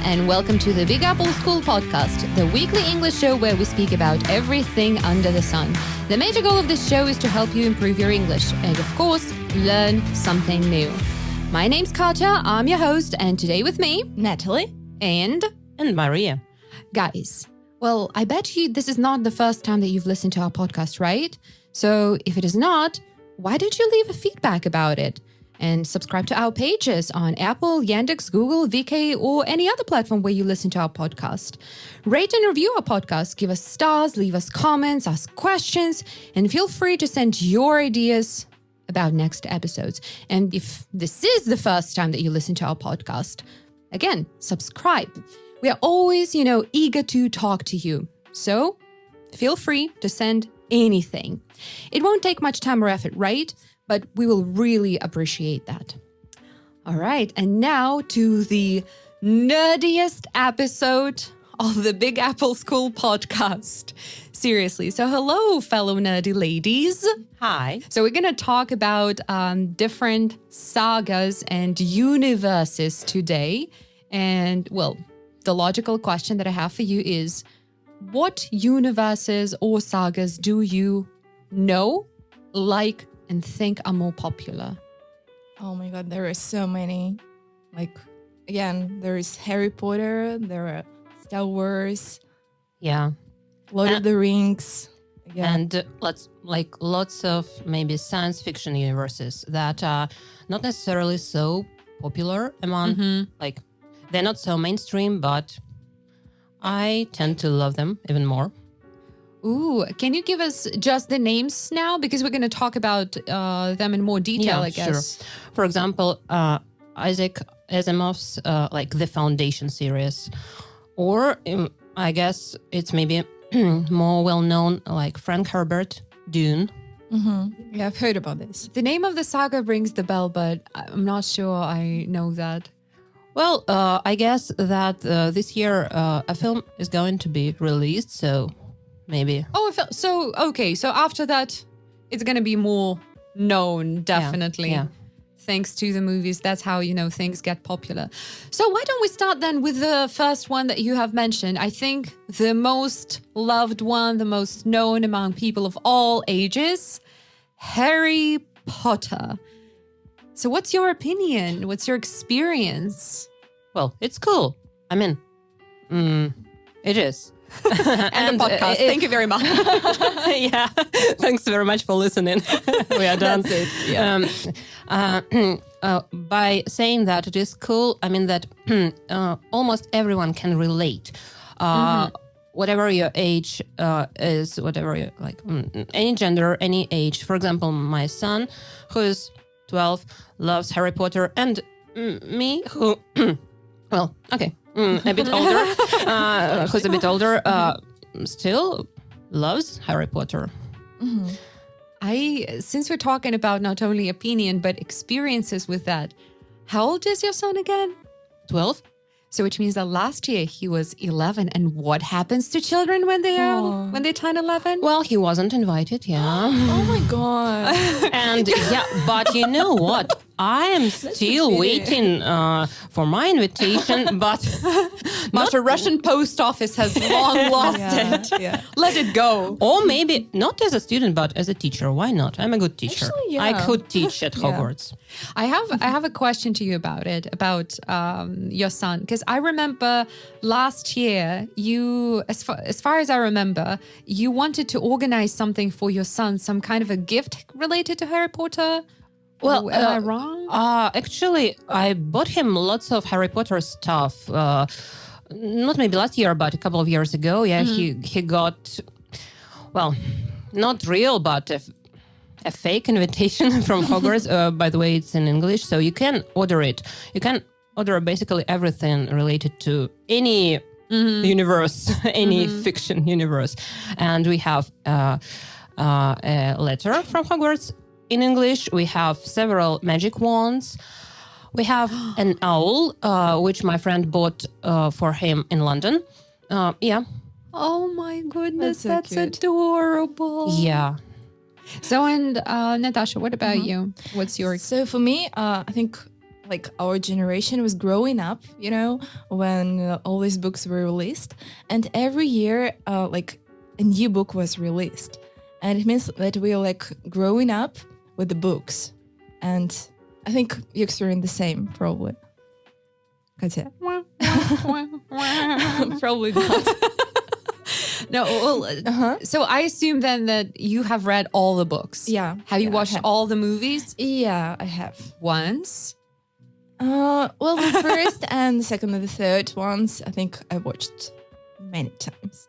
and welcome to the Big Apple School Podcast, the weekly English show where we speak about everything under the sun. The major goal of this show is to help you improve your English and, of course, learn something new. My name's Katja, I'm your host, and today with me, Natalie and Maria. Guys, well, I bet you this is not the first time that you've listened to our podcast, right? So if it is not, why don't you leave a feedback about it? And subscribe to our pages on Apple, Yandex, Google, VK, or any other platform where you listen to our podcast. Rate and review our podcast, give us stars, leave us comments, ask questions, and feel free to send your ideas about next episodes. And if this is the first time that you listen to our podcast, again, subscribe. We are always, eager to talk to you. So feel free to send anything. It won't take much time or effort, right? But we will really appreciate that. All right, and now to the nerdiest episode of the Big Apple School podcast. Seriously, so hello, fellow nerdy ladies. Hi. So we're going to talk about different sagas and universes today. And, well, the logical question that I have for you is, what universes or sagas do you know, like, and think are more popular? Oh my God, there are so many. There is Harry Potter, there are Star Wars, Yeah. Lord of the Rings. And lots of maybe science fiction universes that are not necessarily so popular among, they're not so mainstream, but I tend to love them even more. Ooh, can you give us just the names now? Because we're going to talk about them in more detail, I guess. Sure. For example, Isaac Asimov's The Foundation series. Or I guess it's maybe more well-known, like Frank Herbert, Dune. Mm-hmm. Yeah, I've heard about this. The name of the saga rings the bell, but I'm not sure I know that. Well, I guess that this year a film is going to be released, so... maybe. Oh, so after that, it's going to be more known, definitely. Yeah. Thanks to the movies, that's how, things get popular. So why don't we start then with the first one that you have mentioned? I think the most loved one, the most known among people of all ages, Harry Potter. So what's your opinion? What's your experience? Well, it's cool. I mean, it is. And the podcast. Thank you very much. Yeah, thanks very much for listening. We are done. That's it. Yeah. By saying that it is cool, I mean that almost everyone can relate. Whatever your age is, whatever you like, any gender, any age. For example, my son, who is 12, loves Harry Potter, and me, who, well, okay. A bit older, who's a bit older, still loves Harry Potter. Mm-hmm. Since we're talking about not only opinion, but experiences with that, how old is your son again? 12? So which means that last year he was 11. And what happens to children when they turn 11? Well, he wasn't invited, yeah. Oh my God. And yeah, but you know what? I am still waiting for my invitation, but the Russian post office has long lost it. Yeah. Let it go. Or maybe not as a student, but as a teacher. Why not? I'm a good teacher. Actually, yeah. I could teach at Hogwarts. I have a question to you about your son, because I remember last year you, as far as I remember, you wanted to organize something for your son, some kind of a gift related to Harry Potter. Well, am I wrong? Actually, I bought him lots of Harry Potter stuff. Not maybe last year, but a couple of years ago. Yeah, he got, well, not real, but a fake invitation from Hogwarts. By the way, it's in English, so you can order it. You can order basically everything related to any universe, any fiction universe. And we have a letter from Hogwarts. In English, we have several magic wands. We have an owl, which my friend bought for him in London. Yeah. Oh my goodness, that's so cute. adorable. Yeah. So, and Natasha, what about you? What's your... So for me, I think like our generation was growing up, you know, when all these books were released, and every year, like a new book was released, and it means that we are like growing up with the books, and I think you experience the same probably. Katya. Probably not. No, well, so I assume then that you have read all the books. Yeah. Have you yeah, I watched have. all the movies? Yeah, I have. Once? Well, the first and the second and the third ones, I think I watched many times.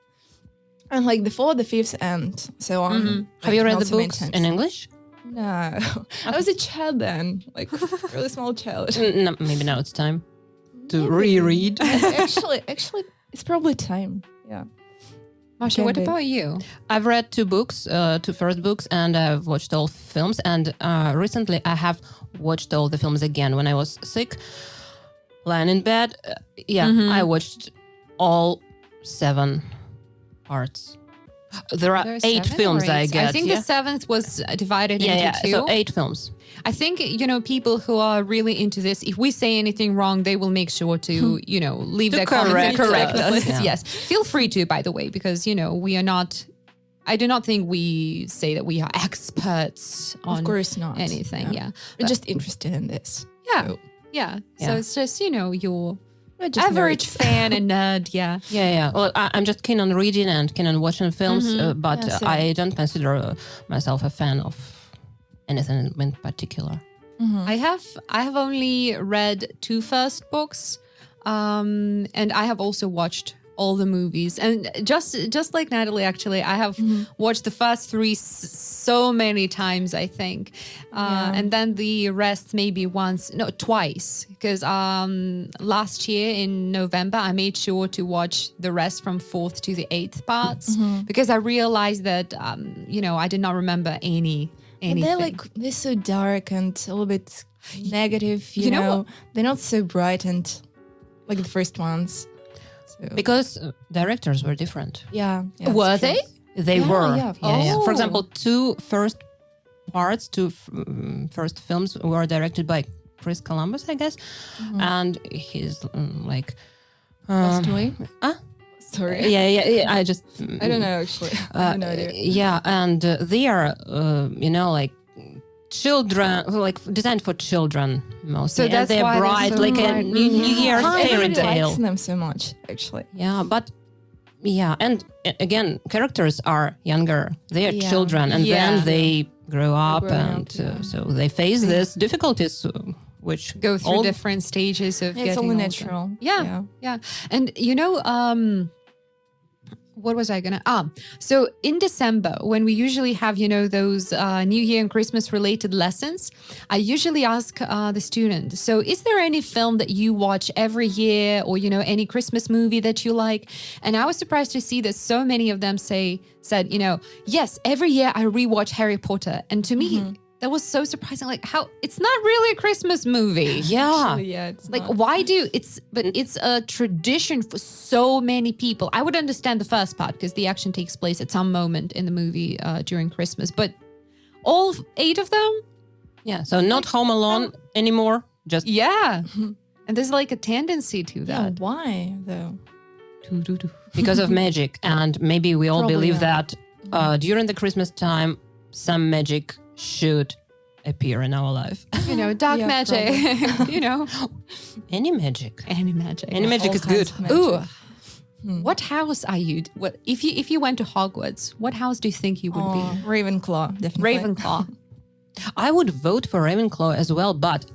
And like the fourth, the fifth, and so on. Mhm. like, Have you read not the so many books times. in English? No. I was a child then, like really small child. No, maybe now it's time to Maybe. reread. actually, it's probably time. Yeah. Masha, Can what be. about you? I've read two first books, and I've watched all films. And recently, I have watched all the films again when I was sick, lying in bed. I watched all 7 parts. There are There are 8 7 films, or I 8? guess. I think the 7th was divided into 2. So 8 films. I think, you know, people who are really into this, if we say anything wrong, they will make sure to, you know, leave To their comments and correct correct us. us. Yeah. Yes. Feel free to, by the way, because, you know, we are not, I do not think we say that we are experts on Of course not. anything. Yeah. We're just interested in this. Yeah. So, Yeah. So Yeah. it's just, you know, your we're just average nerds. fan and nerd. Yeah. Yeah. Well, I'm just keen on reading and keen on watching films, but Yeah, same. I don't consider myself a fan of anything in particular. I have only read 2 first books, and I have also watched all the movies. And just like Natalie, actually, I have watched the first 3 so many times, I think, and then the rest maybe twice. Because last year in November, I made sure to watch the rest from 4th to the 8th parts because I realized that you know, I did not remember anything. They're so dark and a little bit negative, you, You know know. what? They're not so bright and like the first ones. So, Because directors were different. yeah. Were that's true. they? They Yeah, were. yeah, of Yeah. For course. example, 2 first parts, 2 first films were directed by Chris Columbus, I guess. And he's like... Passed away? Huh? Sorry. Yeah. I just... I don't know, actually. I have no idea. Yeah, and they are, you know, like children, like designed for children mostly. So that's and they're why they're bright, so like a bright. New Year's fairy Everybody tale. likes them so much, actually. Yeah, but and again, characters are younger. They are Yeah. children, and Yeah. then they grow up, grow and up, yeah. so they face these difficulties, which Go through all- different stages of It's getting only older. natural. Yeah. And you know, what was I gonna? So in December, when we usually have, you know, those New Year and Christmas related lessons, I usually ask the student, so is there any film that you watch every year, or, you know, any Christmas movie that you like? And I was surprised to see that so many of them said, you know, yes, every year I rewatch Harry Potter. And to me, that was so surprising. Like, how it's not really a Christmas movie. Yeah. Actually, yeah, it's Like, not. why it's a tradition for so many people. I would understand the first part because the action takes place at some moment in the movie during Christmas, but all 8 of them? Yeah, so not Home Alone anymore. Just Yeah. And there's like a tendency to Yeah, that. why though? because of magic, and maybe we all Probably, believe yeah. that during the Christmas time, some magic should appear in our life. You know, dark Yeah, magic, you know, Any magic. any magic. Any magic All is kinds good. of magic. Ooh. What house are you? What if you went to Hogwarts? What house do you think you would be? Ravenclaw, definitely. Ravenclaw. I would vote for Ravenclaw as well, but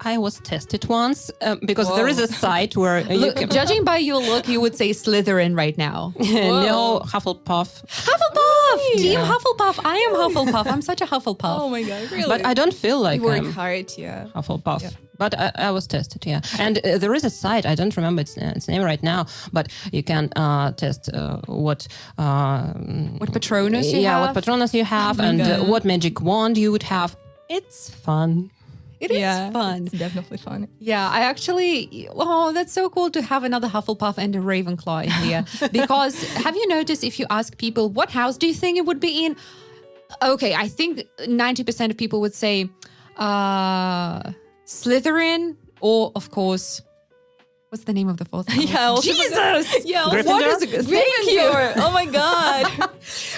I was tested once because there is a site where you Look, can... judging by your look, you would say Slytherin right now. No, Hufflepuff. Hufflepuff! Team Hufflepuff. I am Hufflepuff. I'm such a Hufflepuff. Oh my god, really? But I don't feel like you work I'm hard, yeah. Hufflepuff. Yeah. But I was tested, yeah. And there is a site, I don't remember its name right now, but you can test what Patronus you have? what Patronus you have, and what magic wand you would have. It's fun. It is Yeah, fun. It's definitely fun. Yeah, I actually, that's so cool to have another Hufflepuff and a Ravenclaw in here. Because have you noticed if you ask people, what house do you think it would be in? Okay, I think 90% of people would say Slytherin, Or, of course, what's the name of the fourth house? Yeah, also Jesus! Yeah, Gryffindor? What is it? Thank you. Oh my God.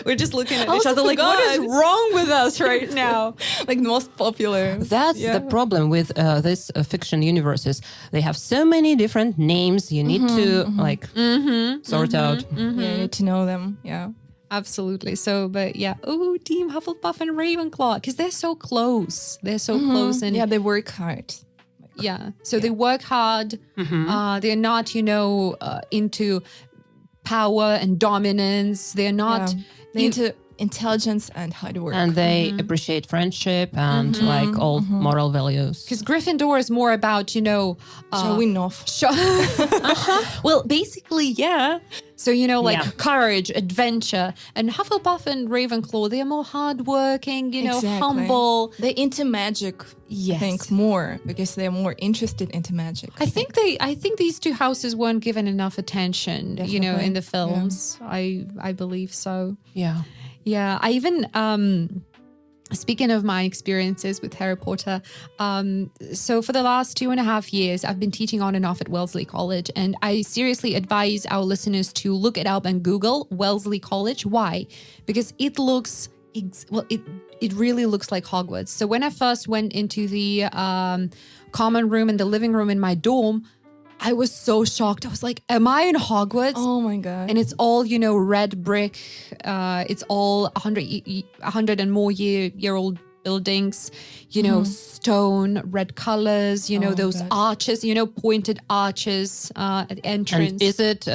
We're just looking at each Also other like, what is forgot. wrong with us right now? Like the most popular. That's the problem with this fiction universes. They have so many different names. You need to sort out. Yeah, you need to know them. Yeah. Absolutely. So, but yeah. Oh, Team Hufflepuff and Ravenclaw. Because they're so close. They're so close. And Yeah, they work hard. yeah. So they work hard. They're not, into power and dominance. They're not. Yeah. They into intelligence and hard work. And they appreciate friendship and like all moral values. Because Gryffindor is more about, showing off. Well, basically, yeah. So, courage, adventure. And Hufflepuff and Ravenclaw, they're more hardworking, Exactly. humble. They're into magic, Yes. I think, more because they're more interested into magic. I think these two houses weren't given enough attention, Definitely. in the films. Yeah. I believe so. Yeah. Yeah. I even speaking of my experiences with Harry Potter, so for the last 2.5 years, I've been teaching on and off at Wellesley College, and I seriously advise our listeners to look it up and Google Wellesley College. Why? Because it looks it really looks like Hogwarts. So when I first went into the common room and the living room in my dorm, I was so shocked. I was like, am I in Hogwarts? Oh my God. And it's all, red brick. It's all 100 and more year old buildings, stone, red colors, those God. arches, pointed arches at the entrance. And is it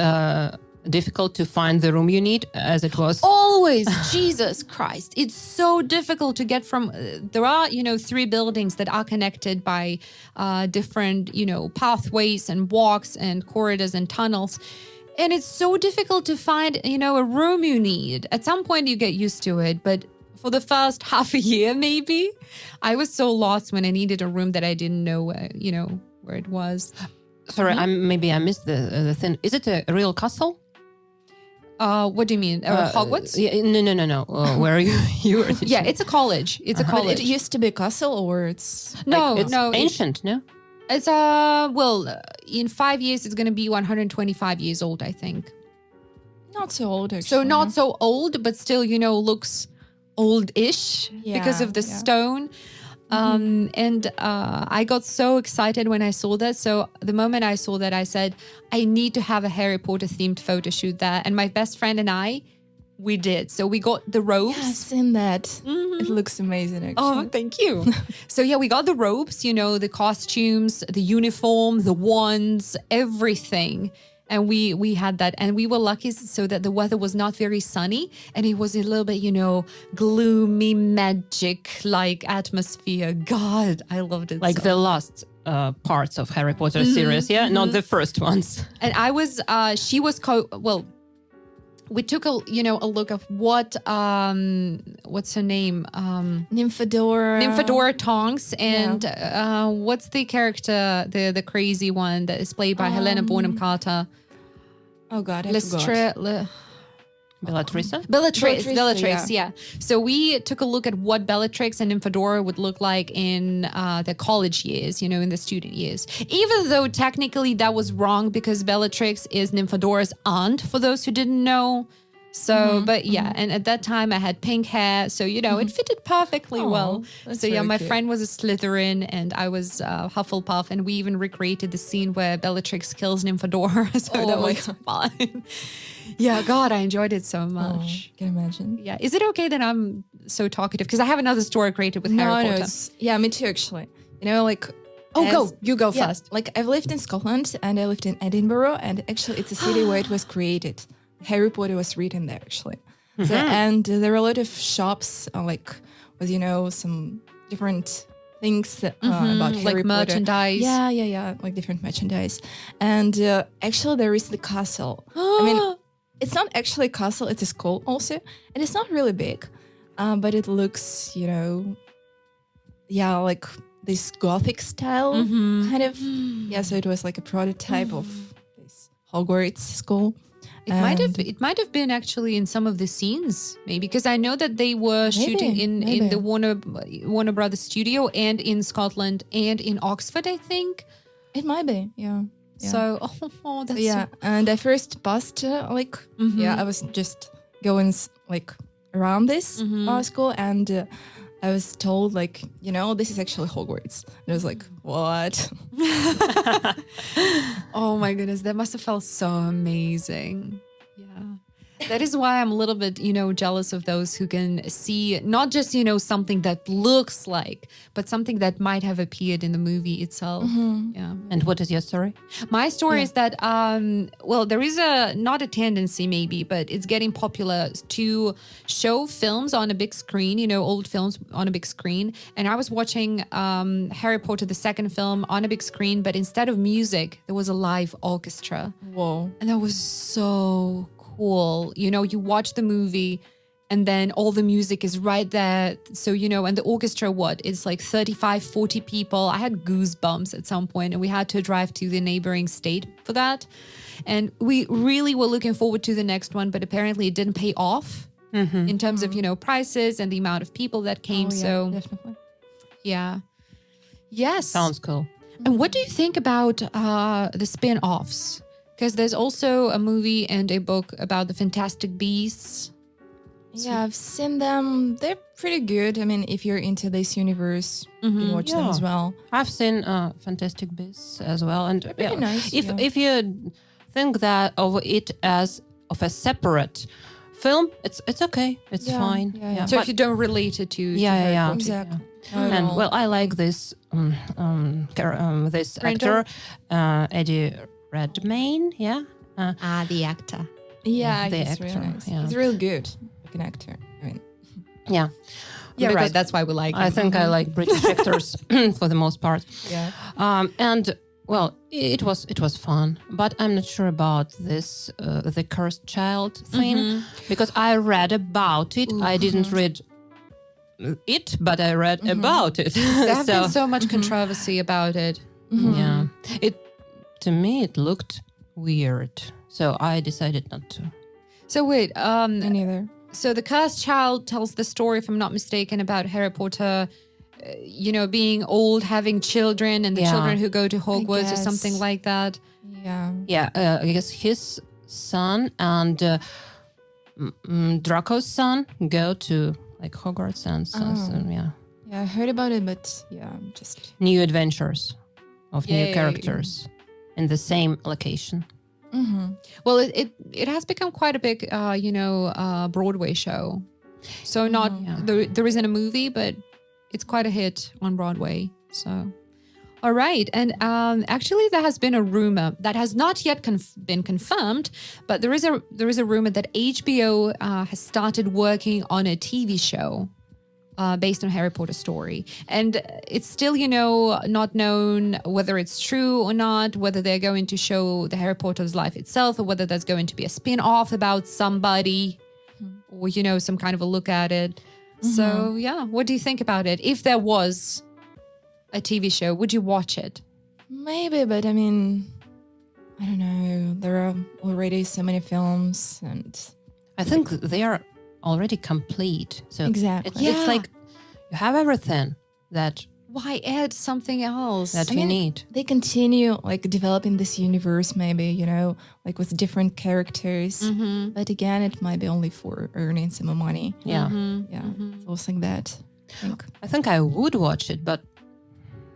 difficult to find the room you need as it was? Always, Jesus Christ. It's so difficult to get from, there are, 3 buildings that are connected by different, pathways and walks and corridors and tunnels. And it's so difficult to find, a room you need. At some point you get used to it, but for the first half a year, maybe, I was so lost when I needed a room that I didn't know, where it was. Sorry, I missed the thing. Is it a real castle? What do you mean? Hogwarts? Yeah, no. Where you were teaching? Yeah, it's a college. It's a But college. it used to be a castle, or it's It's no. ancient, no? It's in 5 years, it's going to be 125 years old, I think. not so old actually. So not so old, but still, looks old-ish because Yeah, of the yeah. stone. And I got so excited when I saw that. So the moment I saw that, I said, I need to have a Harry Potter themed photo shoot there. And my best friend and I, we did. So we got the robes. Yeah, I've seen that. It looks amazing actually. Oh, thank you. So yeah, we got the robes, the costumes, the uniform, the wands, everything. And we had that, and we were lucky so that the weather was not very sunny, and it was a little bit, gloomy, magic-like atmosphere. God, I loved it. Like so. the last parts of Harry Potter series, yeah? Not the first ones. And I was, she was, we took a look of what's her name? Nymphadora Tonks, and what's the character, the crazy one that is played by Helena Bonham Carter? Oh God, I forgot. Bellatrix? Bellatrix, yeah. So we took a look at what Bellatrix and Nymphadora would look like in the college years, in the student years. Even though technically that was wrong because Bellatrix is Nymphadora's aunt, for those who didn't know. So, but yeah, and at that time I had pink hair, so, it fitted perfectly well. that's So yeah, very my cute. friend was a Slytherin and I was Hufflepuff, and we even recreated the scene where Bellatrix kills Nymphadora, so Oh that my was fun. Yeah, God, I enjoyed it so much. Can you imagine? Yeah. Is it okay that I'm so talkative? Because I have another story created with Harry Potter. Yeah, me too actually. Oh, as- go. You go yeah, first. Like I've lived in Scotland and I lived in Edinburgh, and actually it's a city where it was created. Harry Potter was written there actually. So, and there were a lot of shops with some different things about Harry Like Potter. merchandise. Yeah, like different merchandise. And actually there is the castle. I mean, it's not actually a castle, it's a school also. And it's not really big, but it looks, like this Gothic style kind of. Yeah, so it was like a prototype of this Hogwarts school. It might have been actually in some of the scenes, maybe, because I know that they were shooting in the Warner Brothers studio and in Scotland and in Oxford, I think. It might be, yeah. So, that's Yeah, and I first passed I was just going around this school, and I was told this is actually Hogwarts. And I was like, what? Oh my goodness, that must have felt so amazing. Yeah. That is why I'm a little bit, jealous of those who can see not just, something that looks like, but something that might have appeared in the movie itself. Yeah. And what is your story? My story is that, there is not a tendency maybe, but it's getting popular to show films on a big screen, old films on a big screen. And I was watching Harry Potter, the second film, on a big screen, but instead of music, there was a live orchestra. Whoa. And that was so cool. You watch the movie and then all the music is right there. So, and the orchestra, it's like 35, 40 people. I had goosebumps at some point, and we had to drive to the neighboring state for that. And we really were looking forward to the next one, but apparently it didn't pay off in terms of, prices and the amount of people that came. Definitely. Yeah. Yes. Sounds cool. And what do you think about the spin-offs? Because there's also a movie and a book about the Fantastic Beasts. Yeah, I've seen them. They're pretty good. I mean, if you're into this universe, you can watch them as well. I've seen Fantastic Beasts as well, and Pretty nice. If you think that of it as of a separate film, it's okay. It's fine. Yeah. So if you don't relate it to Yeah. Harry Potter. Exactly. And I like this this actor, Eddie Redmayne. Yeah. The actor. Yeah, the he's actor, really nice. yeah. He's really good, like an actor. I mean, Yeah. Yeah, Because right. That's why we like him. I think I like British actors for the most part. yeah. And it was fun, but I'm not sure about this the cursed child thing because I read about it. I didn't read it, but I read about it. There have been so much controversy about it. Yeah, to me it looked weird, so I decided not to. So wait, Me neither. so the cursed child tells the story, if I'm not mistaken, about Harry Potter, being old, having children, and the Yeah. children who go to Hogwarts or guess. something like that. Yeah. Yeah, I guess his son and Draco's son go to Hogwarts and Yeah, I heard about it, but just. new adventures of Yay. new characters in the same location. Well, it has become quite a big, Broadway show. So not there isn't a movie, but it's quite a hit on Broadway. So, all right, and actually, there has been a rumor that has not yet been confirmed, but there is a rumor that HBO has started working on a TV show. Based on Harry Potter story. And it's still, not known whether it's true or not, whether they're going to show the Harry Potter's life itself or whether there's going to be a spin-off about somebody or, some kind of a look at it. So, yeah, what do you think about it? If there was a TV show, would you watch it? Maybe, but I mean, I don't know. There are already so many films, and I think they are already complete. So Exactly. it's like you have everything that Why add something else? you need. they continue developing this universe, maybe with different characters. But again, it might be only for earning some more money. Yeah. Yeah, it's also like that. I think I would watch it, but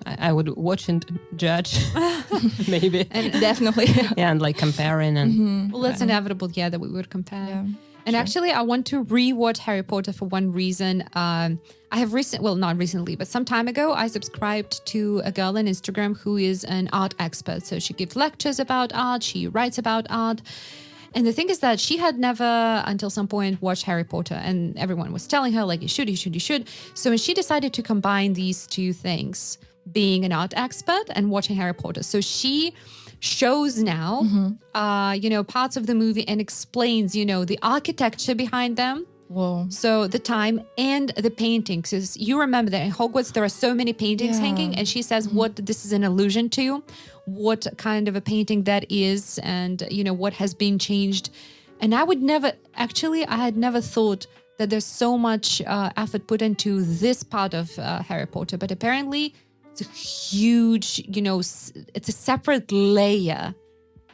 I would watch and judge maybe. And Definitely. Yeah, and comparing and well, that's inevitable, that we would compare. Yeah. And actually, I want to rewatch Harry Potter for one reason. I have not recently, but some time ago, I subscribed to a girl on Instagram who is an art expert. So she gives lectures about art, she writes about art. And the thing is that she had never, until some point, watched Harry Potter. And everyone was telling her, you should. So when she decided to combine these two things, being an art expert and watching Harry Potter. So she shows now, parts of the movie and explains, the architecture behind them. Whoa. So the time and the paintings. Because you remember that in Hogwarts, there are so many paintings hanging. And she says what this is an allusion to, what kind of a painting that is, and, what has been changed. And I had never thought that there's so much effort put into this part of Harry Potter. But apparently it's a huge, it's a separate layer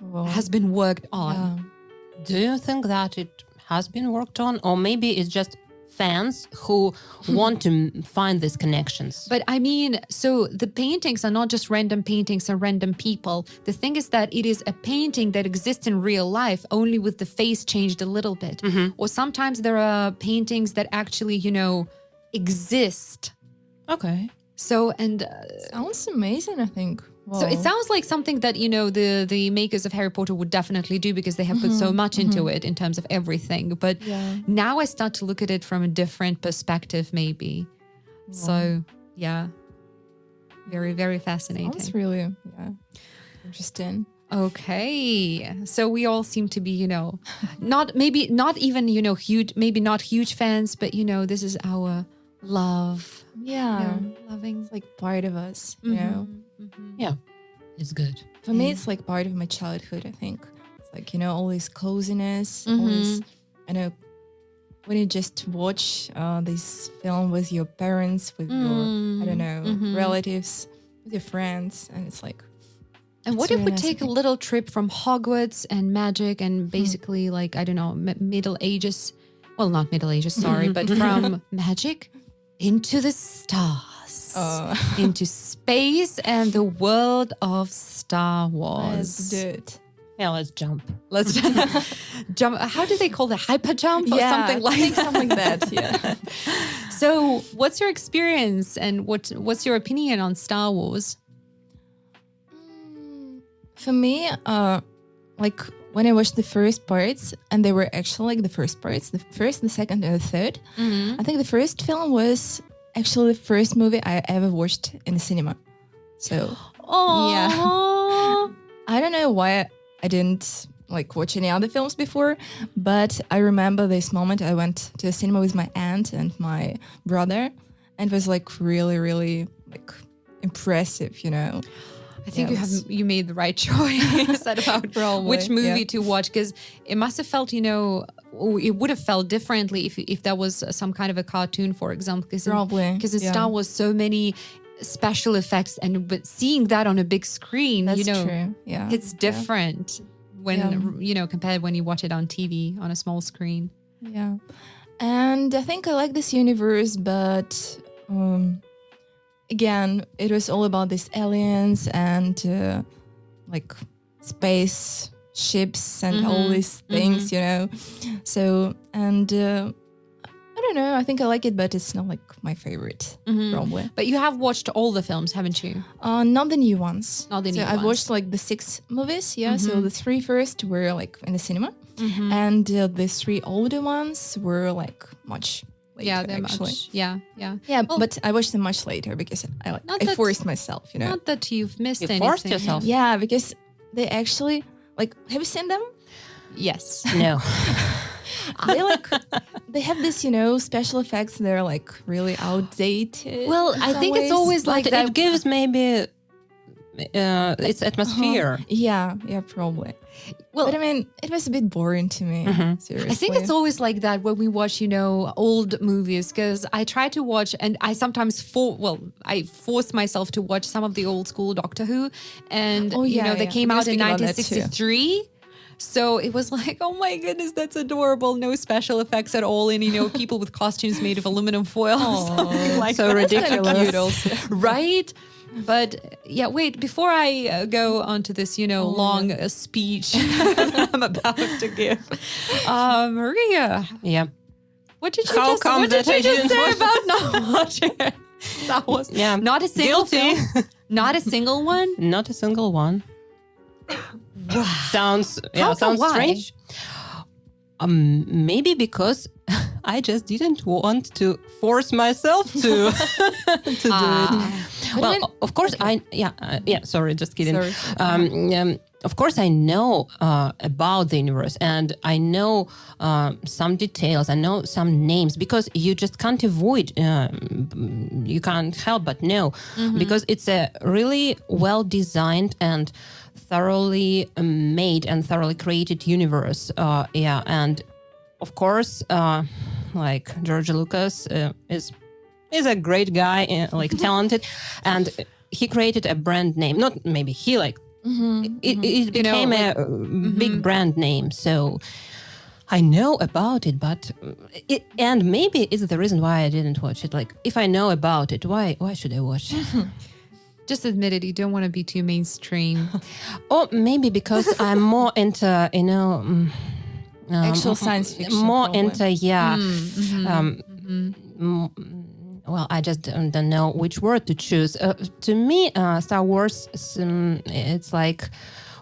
Wow. that has been worked on. Yeah. Do you think that it has been worked on, or maybe it's just fans who want to find these connections? But I mean, so the paintings are not just random paintings and random people. The thing is that it is a painting that exists in real life, only with the face changed a little bit. Or sometimes there are paintings that actually, exist. Okay. So, and Sounds amazing, I think. so it sounds like something that, the makers of Harry Potter would definitely do because they have put so much into it in terms of everything. But now I start to look at it from a different perspective, maybe. So, yeah. Very, very fascinating. Sounds really, interesting. Okay. So we all seem to be, not even, huge, maybe not huge fans, but, this is our love. Yeah. Loving. It's like part of us, you know? Yeah, it's good. For me, it's like part of my childhood, I think. It's like, all this coziness, all this, when you just watch this film with your parents, with your, I don't know, relatives, with your friends, and it's like, And what it's if really we nice, I take a think. little trip from Hogwarts and magic and basically like, I don't know, Middle Ages, well, not Middle Ages, sorry, but from magic into the stars, into space and the world of Star Wars. Let's do it. Yeah, let's jump. Let's jump. How do they call that? Hyper jump or something like I think that? something like that, yeah. So what's your experience and what's your opinion on Star Wars? For me, like when I watched the first parts, and they were actually like the first parts, the first, the second, and the third. I think the first film was actually the first movie I ever watched in the cinema. So, Oh, I don't know why I didn't like watch any other films before, but I remember this moment I went to the cinema with my aunt and my brother, and it was like really, really like impressive, you know. I think Yes. you made the right choice about Probably, which movie yeah. to watch, because it must have felt, or it would have felt differently if there was some kind of a cartoon, for example. Probably, Because in yeah. Star Wars, so many special effects, but seeing that on a big screen, That's true. Yeah, it's different when, compared when you watch it on TV on a small screen. Yeah, and I think I like this universe, but again, it was all about these aliens and like space ships and all these things, you know. So, and I don't know, I think I like it, but it's not like my favorite, probably. But you have watched all the films, haven't you? Not the new ones. Not the new I've ones. watched like the 6 movies, yeah. So the 3 first were like in the cinema, and the 3 older ones were like much later, Yeah, they're actually. much. Yeah. Yeah, but I watched them much later because Not I that- forced myself, you know. Not that you've missed You anything. forced yourself. Yeah, because they actually like. Have you seen them? Yes. No. They like they have this, you know, special effects. They're like really outdated. Well, in I some think it's ways. always But like that. it gives maybe its atmosphere. Yeah, probably. Well, But I mean, it was a bit boring to me. Seriously, I think it's always like that when we watch, old movies, because I try to watch, and I sometimes I force myself to watch some of the old school Doctor Who, and they came We were out in speaking about that too. 1963. So it was like, oh my goodness, that's adorable. No special effects at all. And, people with costumes made of aluminum foil or something like So that. ridiculous. cute also. Right? But yeah, wait, before I go on to this, long speech I'm about to give, Maria, Yeah. what did you How just, come what did that I you just didn't say watch- about not watching it? That was not a single Guilty. film, not a single one. Not a single one. Sounds How come? Why? strange. Maybe because I just didn't want to force myself to to do it. Well, of course, sorry, just kidding. Sorry. Of course, I know about the universe, and I know some details. I know some names because you just can't avoid. You can't help but know because it's a really well designed and thoroughly made and thoroughly created universe. And of course, like George Lucas is a great guy, like talented, and he created a brand name. Not maybe he like it became a big brand name. So I know about it, but and maybe it's the reason why I didn't watch it. Like, if I know about it, why should I watch it? Just admit it. You don't want to be too mainstream. Or maybe because I'm more into, Actual science fiction. More probably. into, well, I just don't know which word to choose. To me, Star Wars, it's like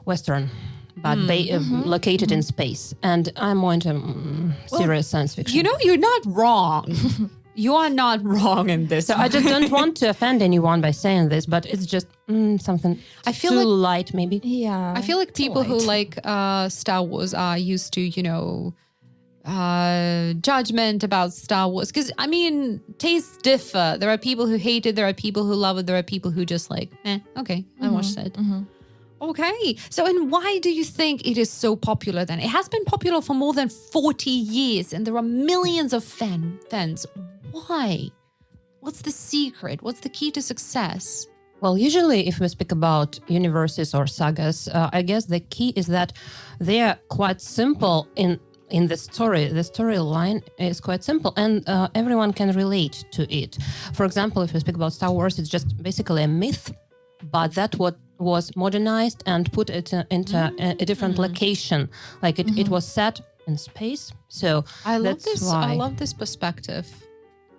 Western, but located in space. And I'm more into serious science fiction. You know, you're not wrong. You are not wrong in this. So I just don't want to offend anyone by saying this, but it's just something I feel too like- light, maybe. Yeah. I feel like people who like Star Wars are used to, judgment about Star Wars. Because, I mean, tastes differ. There are people who hate it. There are people who love it. There are people who just like, okay, I watched it. Okay. So, and why do you think it is so popular then? It has been popular for more than 40 years and there are millions of fans. Why? What's the secret? What's the key to success? Well, usually if we speak about universes or sagas, I guess the key is that they are quite simple in the story. The storyline is quite simple and everyone can relate to it. For example, if we speak about Star Wars, it's just basically a myth, but that what was modernized and put it into a different location. Like it was set in space. So I love that's this. why. I love this perspective.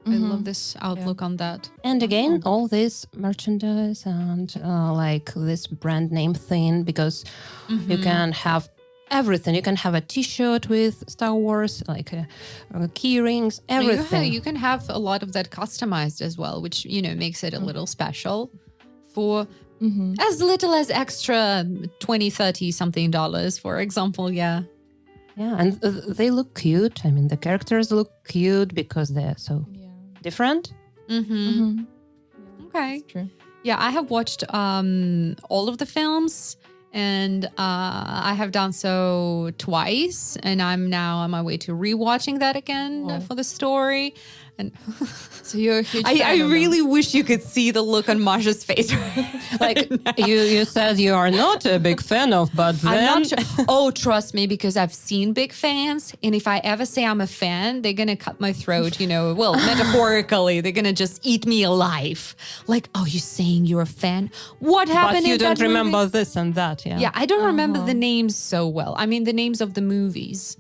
I love this outlook on that. And again, all this merchandise and like this brand name thing, because you can have everything. You can have a T-shirt with Star Wars, like key rings, everything. You can have a lot of that customized as well, which, makes it a little special for as little as extra $20, $30 something, for example. Yeah. Yeah, and they look cute. I mean, the characters look cute because they're so different. Okay. True. Yeah, I have watched all of the films and I have done so twice. And I'm now on my way to rewatching that again for the story. And So you're a huge I fan of them. really wish you could see the look on Masha's face. Like you said you are not a big fan of, but then... I'm not sure. Oh, trust me, because I've seen big fans. And if I ever say I'm a fan, they're going to cut my throat, well, metaphorically. They're going to just eat me alive. Like, oh, you're saying you're a fan? What happened But you in don't that remember movie? this and that, yeah? Yeah, I don't remember the names so well. I mean, the names of the movies.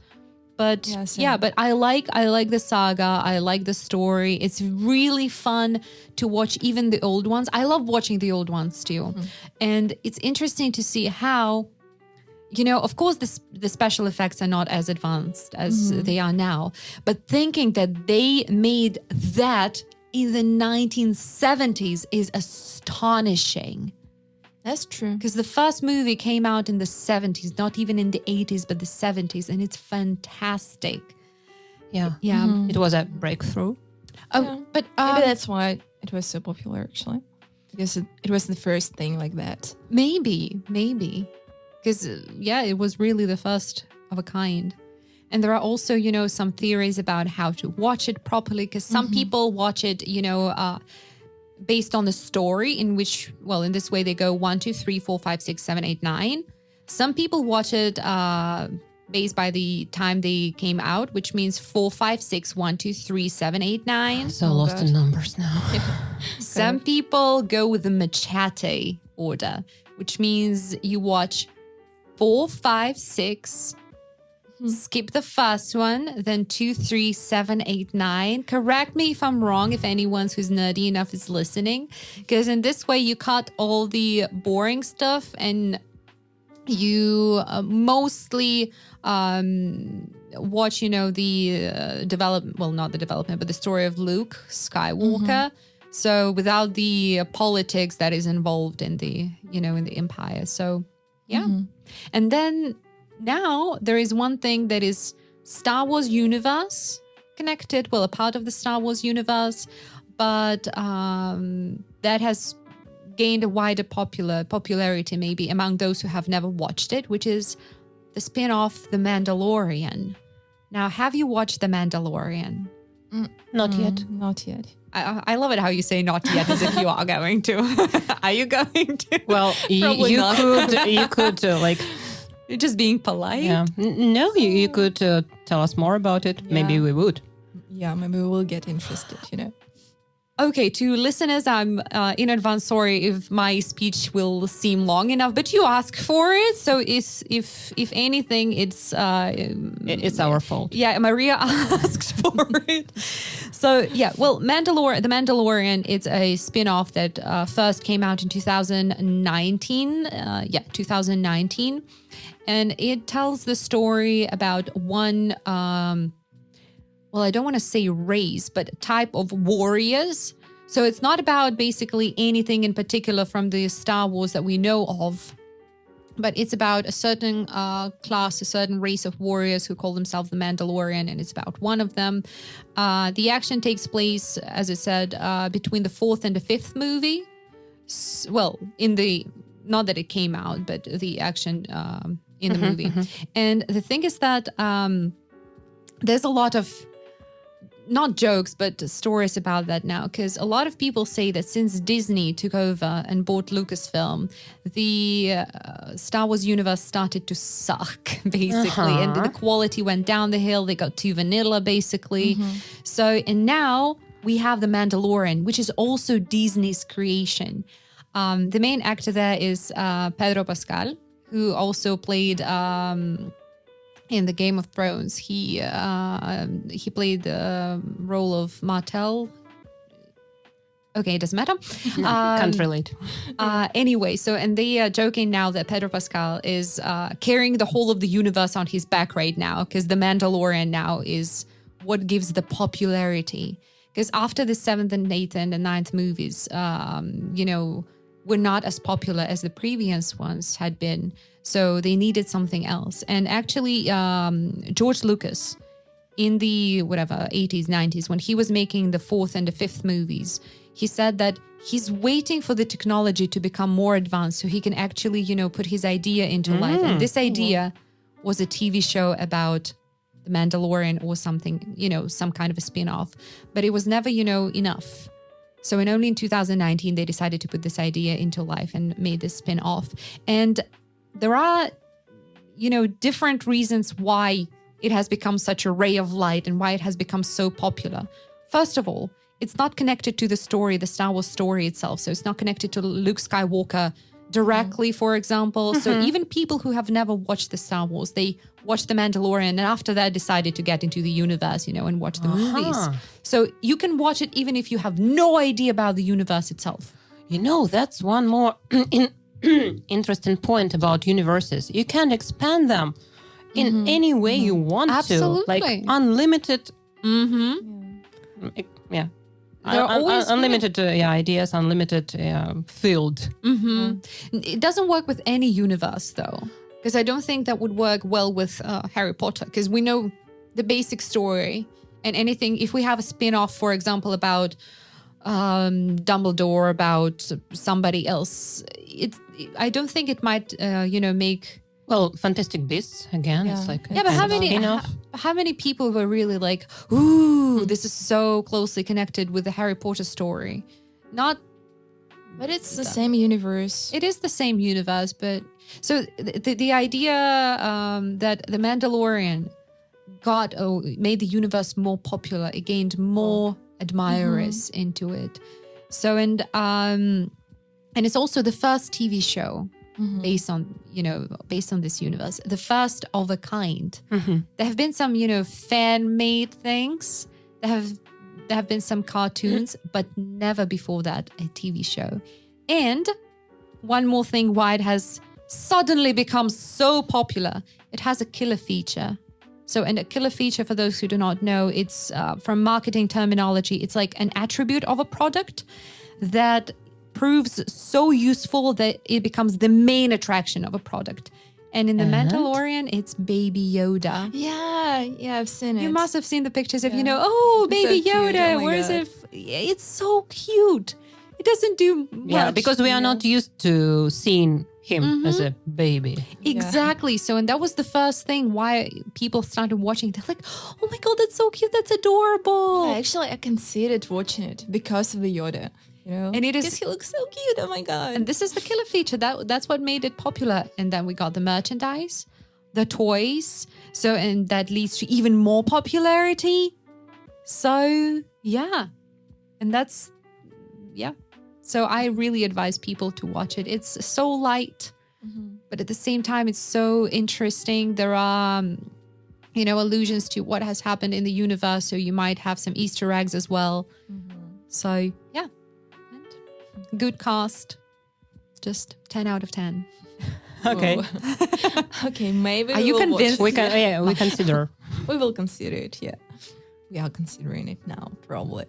But Yeah, same. yeah, but I like the saga. I like the story. It's really fun to watch even the old ones. I love watching the old ones too. And it's interesting to see how, of course, the special effects are not as advanced as they are now. But thinking that they made that in the 1970s is astonishing. That's true. Because the first movie came out in the 70s, not even in the 80s, but the 70s. And it's fantastic. Yeah. Yeah. It was a breakthrough. Oh, Yeah. but Maybe that's why it was so popular, actually. Because it was the first thing like that. maybe. Because, it was really the first of a kind. And there are also, some theories about how to watch it properly. Because some people watch it, based on the story in which, well, in this way they go 1, 2, 3, 4, 5, 6, 7, 8, 9. Some people watch it based by the time they came out, which means 4, 5, 6, 1, 2, 3, 7, 8, 9. So lost in numbers now. Some people go with the Mechate order, which means you watch 4, 5, 6, skip the first one, then 2, 3, 7, 8, 9. Correct me if I'm wrong, if anyone who's nerdy enough is listening. Because in this way, you cut all the boring stuff and you mostly watch, the development, well, not the development, but the story of Luke Skywalker. So without the politics that is involved in the, in the Empire. So, yeah. And then now there is one thing that is Star Wars universe connected, well, a part of the Star Wars universe, but that has gained a wider popularity maybe among those who have never watched it, which is the spin-off The Mandalorian. Now, have you watched The Mandalorian? Not yet. Not yet. I love it how you say not yet as if you are going to. Are you going to? Well, Probably you not. could like, You're just being polite. yeah. No, you could tell us more about it. Yeah. Maybe we would. Yeah, maybe we will get interested, you know. Okay, to listeners, I'm in advance sorry if my speech will seem long enough, but you ask for it. So if anything, it's It's our fault. yeah, Maria asked for it. So yeah, well, The Mandalorian, it's a spin-off that first came out in 2019. 2019. And it tells the story about one, well, I don't want to say race, but type of warriors. So it's not about basically anything in particular from the Star Wars that we know of, but it's about a certain class, a certain race of warriors who call themselves the Mandalorian, and it's about one of them. The action takes place, as I said, between the fourth and the fifth movie. Well, not that it came out, but the action in the movie. And the thing is that there's a lot of, not jokes, but stories about that now, because a lot of people say that since Disney took over and bought Lucasfilm, the Star Wars universe started to suck, basically. And the quality went down the hill. They got too vanilla, basically. And now we have The Mandalorian, which is also Disney's creation. The main actor there is Pedro Pascal, who also played in the Game of Thrones. He played the role of Martell. Okay, it doesn't matter. Can't relate. Anyway, and they are joking now that Pedro Pascal is carrying the whole of the universe on his back right now, because The Mandalorian now is what gives the popularity. Because after the 7th and 8th and the 9th movies, were not as popular as the previous ones had been. So they needed something else. And actually, George Lucas, in the 80s, 90s, when he was making the 4th and the 5th movies, he said that he's waiting for the technology to become more advanced so he can actually, put his idea into life. And this idea was a TV show about the Mandalorian or something, some kind of a spin-off. But it was never, enough. So only in 2019, they decided to put this idea into life and made this spin-off. And there are, different reasons why it has become such a ray of light and why it has become so popular. First of all, it's not connected to the story, the Star Wars story itself. So it's not connected to Luke Skywalker directly, for example. So even people who have never watched the Star Wars, they watched The Mandalorian and after that decided to get into the universe, and watch the movies. So you can watch it even if you have no idea about the universe itself. That's one more interesting point about universes. You can expand them in any way you want Absolutely. to. Like unlimited. Yeah. There are always unlimited ideas, unlimited field. It doesn't work with any universe, though, because I don't think that would work well with Harry Potter, because we know the basic story and anything. If we have a spin-off, for example, about Dumbledore, about somebody else, I don't think it might, make... Well, Fantastic Beasts, again, it's like... Yeah, but how many people were really like, ooh, this is so closely connected with the Harry Potter story? Not... But it's the same universe. It is the same universe, but... So the idea that The Mandalorian made the universe more popular, it gained more admirers into it. So, and it's also the first TV show based on this universe, the first of a kind. There have been some, fan-made things. There have been some cartoons, but never before that a TV show. And one more thing, why it has suddenly become so popular, it has a killer feature. So, and a killer feature, for those who do not know, it's from marketing terminology, it's like an attribute of a product that proves so useful that it becomes the main attraction of a product. And in The Mandalorian, it's Baby Yoda. Yeah, I've seen it. You must have seen the pictures of, Baby so cute. Yoda. Oh my Where's God. it? It's so cute. it doesn't do much. Yeah, because we are not used to seeing him as a baby. Exactly. So, and that was the first thing why people started watching. They're like, oh my God, that's so cute. That's adorable. Yeah, actually, I considered watching it because of the Yoda. You know? And it is- because he looks so cute. Oh my God. And this is the killer feature. That's what made it popular. And then we got the merchandise, the toys. So, and that leads to even more popularity. So, yeah. And that's, yeah. So I really advise people to watch it. It's so light, but at the same time, it's so interesting. There are, allusions to what has happened in the universe. So you might have some Easter eggs as well. So, yeah. And good cast. Just 10 out of 10. Okay. Whoa. Okay, maybe. Are you will convinced? watch it. We consider. We will consider it. Yeah, we are considering it now, probably.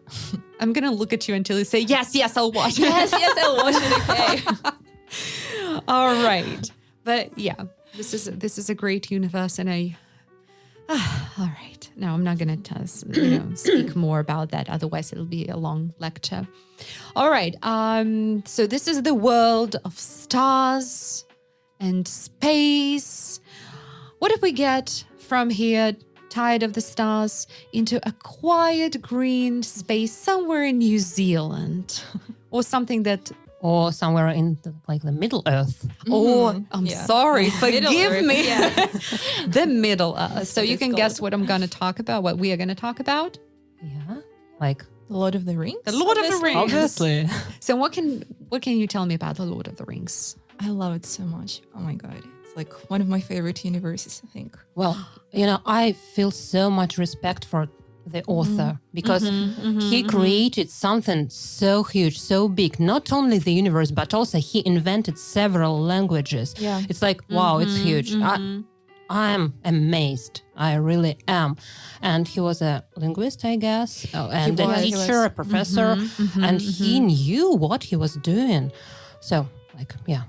I'm going to look at you until you say, yes, I'll watch it. yes, I'll watch it. Okay. All right. But yeah, this is a great universe, and all right. No, I'm not going to speak more about that. Otherwise, it'll be a long lecture. All right. So this is the world of stars and space. What if we get from here, tired of the stars, into a quiet green space somewhere in New Zealand, or something that? Or somewhere in the Middle Earth. Oh, I'm sorry. Forgive me. Yeah. The Middle Earth. So you it's can called. guess what I'm going to talk about, what we are going to talk about. Yeah. Like, The Lord of the Rings. The Lord of the Rings. obviously. So what can you tell me about The Lord of the Rings? I love it so much. Oh my God. It's like one of my favorite universes, I think. Well, I feel so much respect for the author because he created something so huge, so big, not only the universe, but also he invented several languages. Yeah. It's like, wow, it's huge. I'm amazed. I really am. And he was a linguist, I guess, and He a was. teacher, a professor, and he knew what he was doing. So, yeah.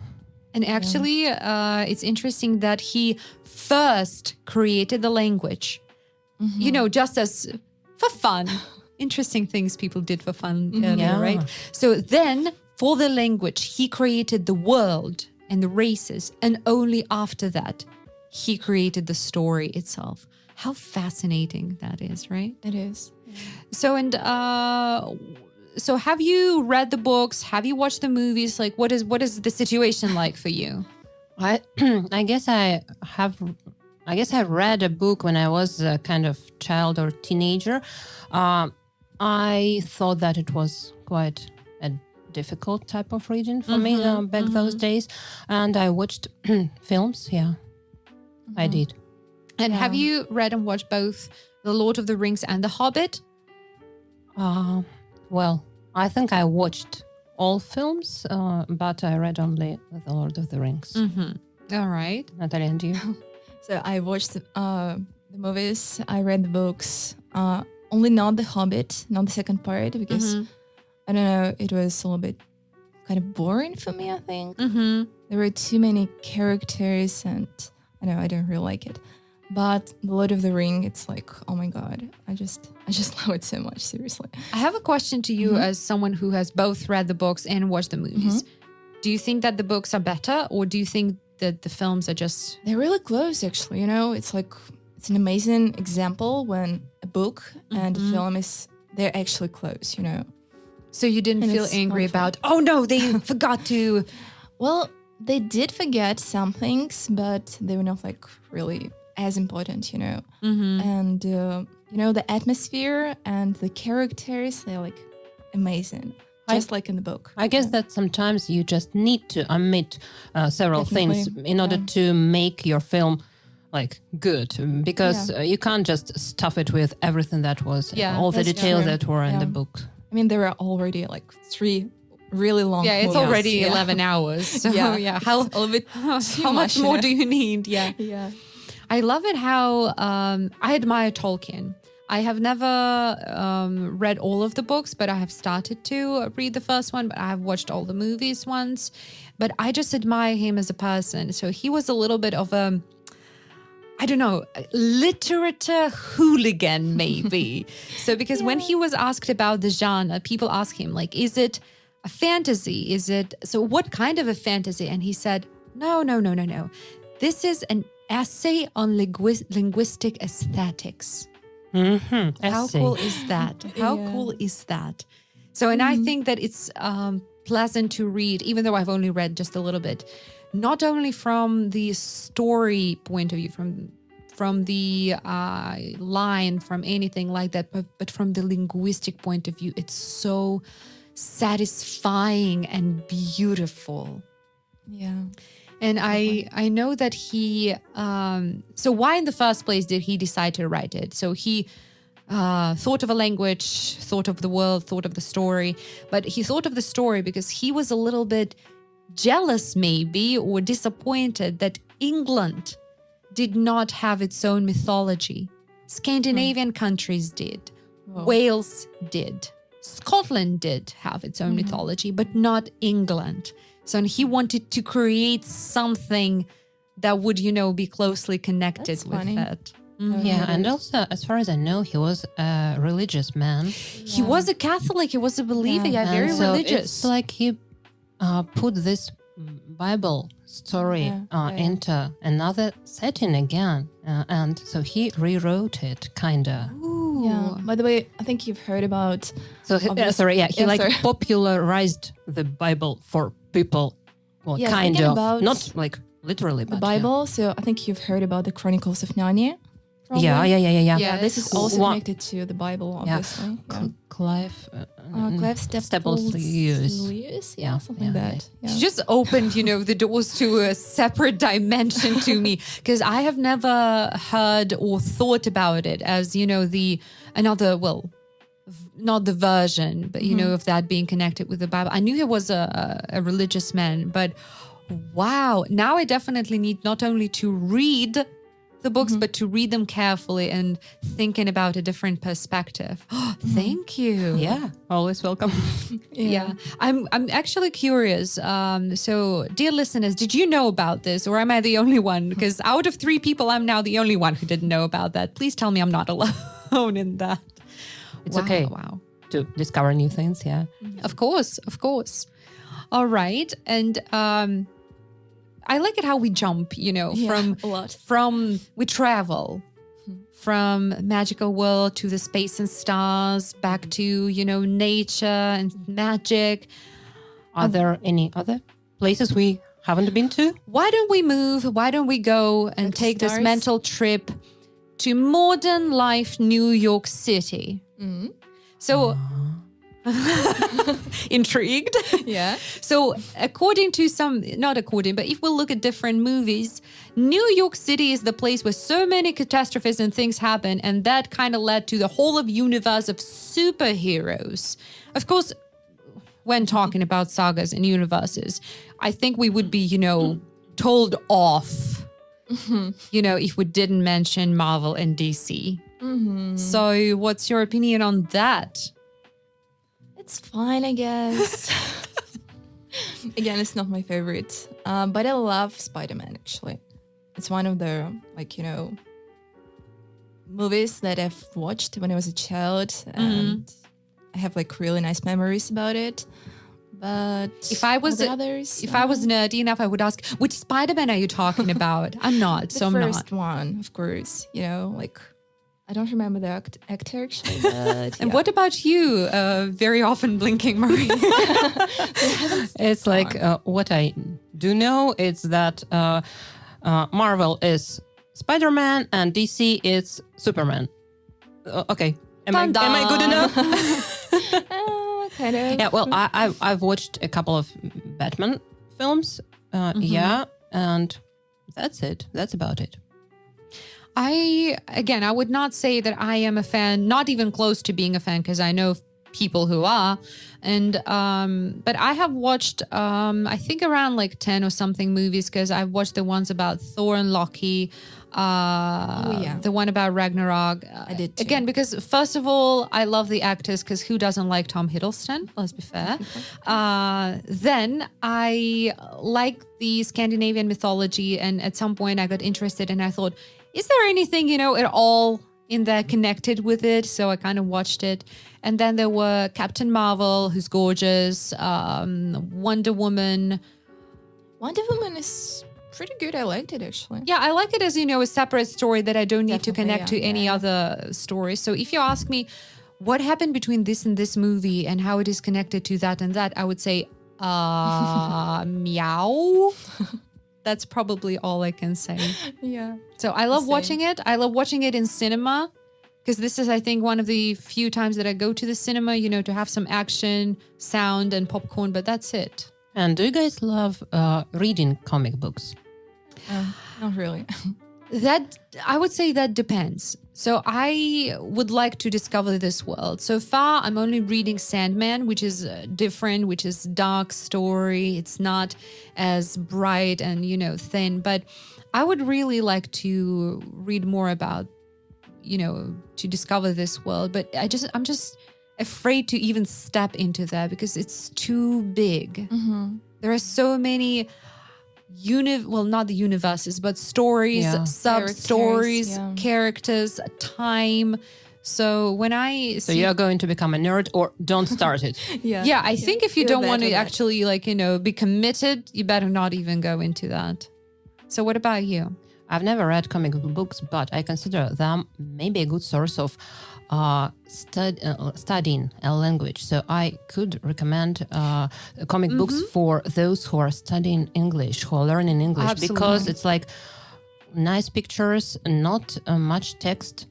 And actually, it's interesting that he first created the language, just as for fun. Interesting things people did for fun earlier, Yeah. right? So then for the language, he created the world and the races. And only after that, he created the story itself. How fascinating that is, right? It is. So, so have you read the books? Have you watched the movies? Like, what is the situation like for you? I guess I read a book when I was a kind of child or teenager. I thought that it was quite a difficult type of reading for me back those days. And I watched films. Yeah, I did. And have you read and watched both The Lord of the Rings and The Hobbit? Well, I think I watched all films, but I read only The Lord of the Rings. All right. Natalia, and you? So I watched the movies. I read the books. Only not The Hobbit, not the second part, because I don't know, it was a little bit kind of boring for me, I think. There were too many characters and I don't really like it. But The Lord of the Ring, it's like, oh my God, I just love it so much, seriously. I have a question to you as someone who has both read the books and watched the movies. Do you think that the books are better, or do you think that the films are just... They're really close, actually, It's like, it's an amazing example when a book and a film they're actually close, So you didn't And feel it's angry wonderful. about, oh no, they forgot to... Well, they did forget some things, but they were not like really as important, And, the atmosphere and the characters, they're like amazing, just like in the book. I guess that sometimes you just need to omit several things in order to make your film good, because you can't just stuff it with everything that was all the that's details true. that were in the Yeah. book. I mean, there are already like 3 really long Yeah, it's movies. already 11 hours. So yeah, it's a little bit too how much more do you need? Yeah. Yeah. I love it how I admire Tolkien. I have never read all of the books, but I have started to read the first one, but I have watched all the movies once. But I just admire him as a person. So he was a little bit of a, I don't know, literature hooligan maybe. So because when he was asked about the genre, people ask him is it a fantasy? Is it, so what kind of a fantasy? And he said, no. This is an essay on linguistic aesthetics. How cool is that? How cool is that? So, and I think that it's pleasant to read, even though I've only read just a little bit, not only from the story point of view, from the line, from anything like that, but from the linguistic point of view. It's so satisfying and beautiful. Yeah. And I know that he, so why in the first place did he decide to write it? So he thought of a language, thought of the world, thought of the story, but he thought of the story because he was a little bit jealous maybe, or disappointed that England did not have its own mythology. Scandinavian countries did. Whoa. Wales did. Scotland did have its own mythology, but not England. So he wanted to create something that would, be closely connected That's with funny. it. Yeah, and also, as far as I know, he was a religious man. He was a Catholic. He was a believer. Yeah, very And so religious. It's like he put this Bible story into another setting again. And so he rewrote it, kind of. Ooh. Yeah. By the way, I think you've heard about. So, he sorry. popularized the Bible for people. Well, Yeah, kind thinking of. about Not like literally, the but Bible. So I think you've heard about the Chronicles of Narnia. Probably. Yeah. Yeah. This is also One- connected to the Bible, obviously. Clive Clive Staples Lewis. Yeah, something like that. Yeah. She just opened, the doors to a separate dimension to me, because I have never heard or thought about it as, not the version, but, of that being connected with the Bible. I knew he was a religious man, but wow. Now I definitely need not only to read the books, but to read them carefully and thinking about a different perspective. Thank you. Yeah, always welcome. Yeah. I'm actually curious. So, dear listeners, did you know about this, or am I the only one? Because out of 3 people, I'm now the only one who didn't know about that. Please tell me I'm not alone in that. It's okay. Wow. To discover new things, yeah. Of course. All right. And I like it how we jump, a lot. we travel from magical world to the space and stars, back to, nature and magic. Are there any other places we haven't been to? Why don't we move? Why don't we go and Back to take this stars? mental trip to modern life, New York City? So, intrigued? Yeah. So according to but if we look at different movies, New York City is the place where so many catastrophes and things happen, and that kind of led to the whole of universe of superheroes. Of course, when talking about sagas and universes, I think we would be, told off, if we didn't mention Marvel and DC. So what's your opinion on that? It's fine, I guess. Again, it's not my favorite. But I love Spider-Man, actually. It's one of the, movies that I've watched when I was a child. And I have, really nice memories about it. But If I was nerdy enough, I would ask, which Spider-Man are you talking about? I'm not, so I'm the not. first one, of course. I don't remember the actor, actually. But, And what about you, very often blinking Marie? It's like what I do know is that Marvel is Spider-Man and DC is Superman. Okay, am I good enough? kind of. Yeah, well, I've watched a couple of Batman films. Yeah, and that's it. That's about it. I would not say that I am a fan, not even close to being a fan, because I know people who are. And, but I have watched, I think around 10 or something movies, because I've watched the ones about Thor and Loki, the one about Ragnarok. I did too. Again, because first of all, I love the actors, because who doesn't like Tom Hiddleston? Let's be fair. Then I like the Scandinavian mythology, and at some point I got interested and I thought, is there anything, at all in there connected with it, so I kind of watched it. And then there were Captain Marvel, who's gorgeous, Wonder Woman. Wonder Woman is pretty good. I liked it, actually. Yeah, I like it as, a separate story that I don't need to Definitely, connect to yeah, any yeah. other story. So if you ask me what happened between this and this movie and how it is connected to that and that, I would say, meow. That's probably all I can say. Yeah. So I love Same. watching it. I love watching it in cinema because this is, I think, one of the few times that I go to the cinema, to have some action, sound, and popcorn, but that's it. And do you guys love reading comic books? Not really. That, I would say that depends. So I would like to discover this world. So far, I'm only reading Sandman, which is different, which is dark story. It's not as bright and, thin. But I would really like to read more about, to discover this world. But I'm just afraid to even step into that because it's too big. Mm-hmm. There are so many not the universes, but stories, Yeah. sub-stories, Characters, characters, time. So when I So see, you're going to become a nerd or don't start it. yeah, I think if you Feel don't that want to or that. actually be committed, you better not even go into that. So what about you? I've never read comic books, but I consider them maybe a good source of studying a language. So I could recommend comic books for those who are studying English, who are learning English, because Absolutely. it's like nice pictures, not much text,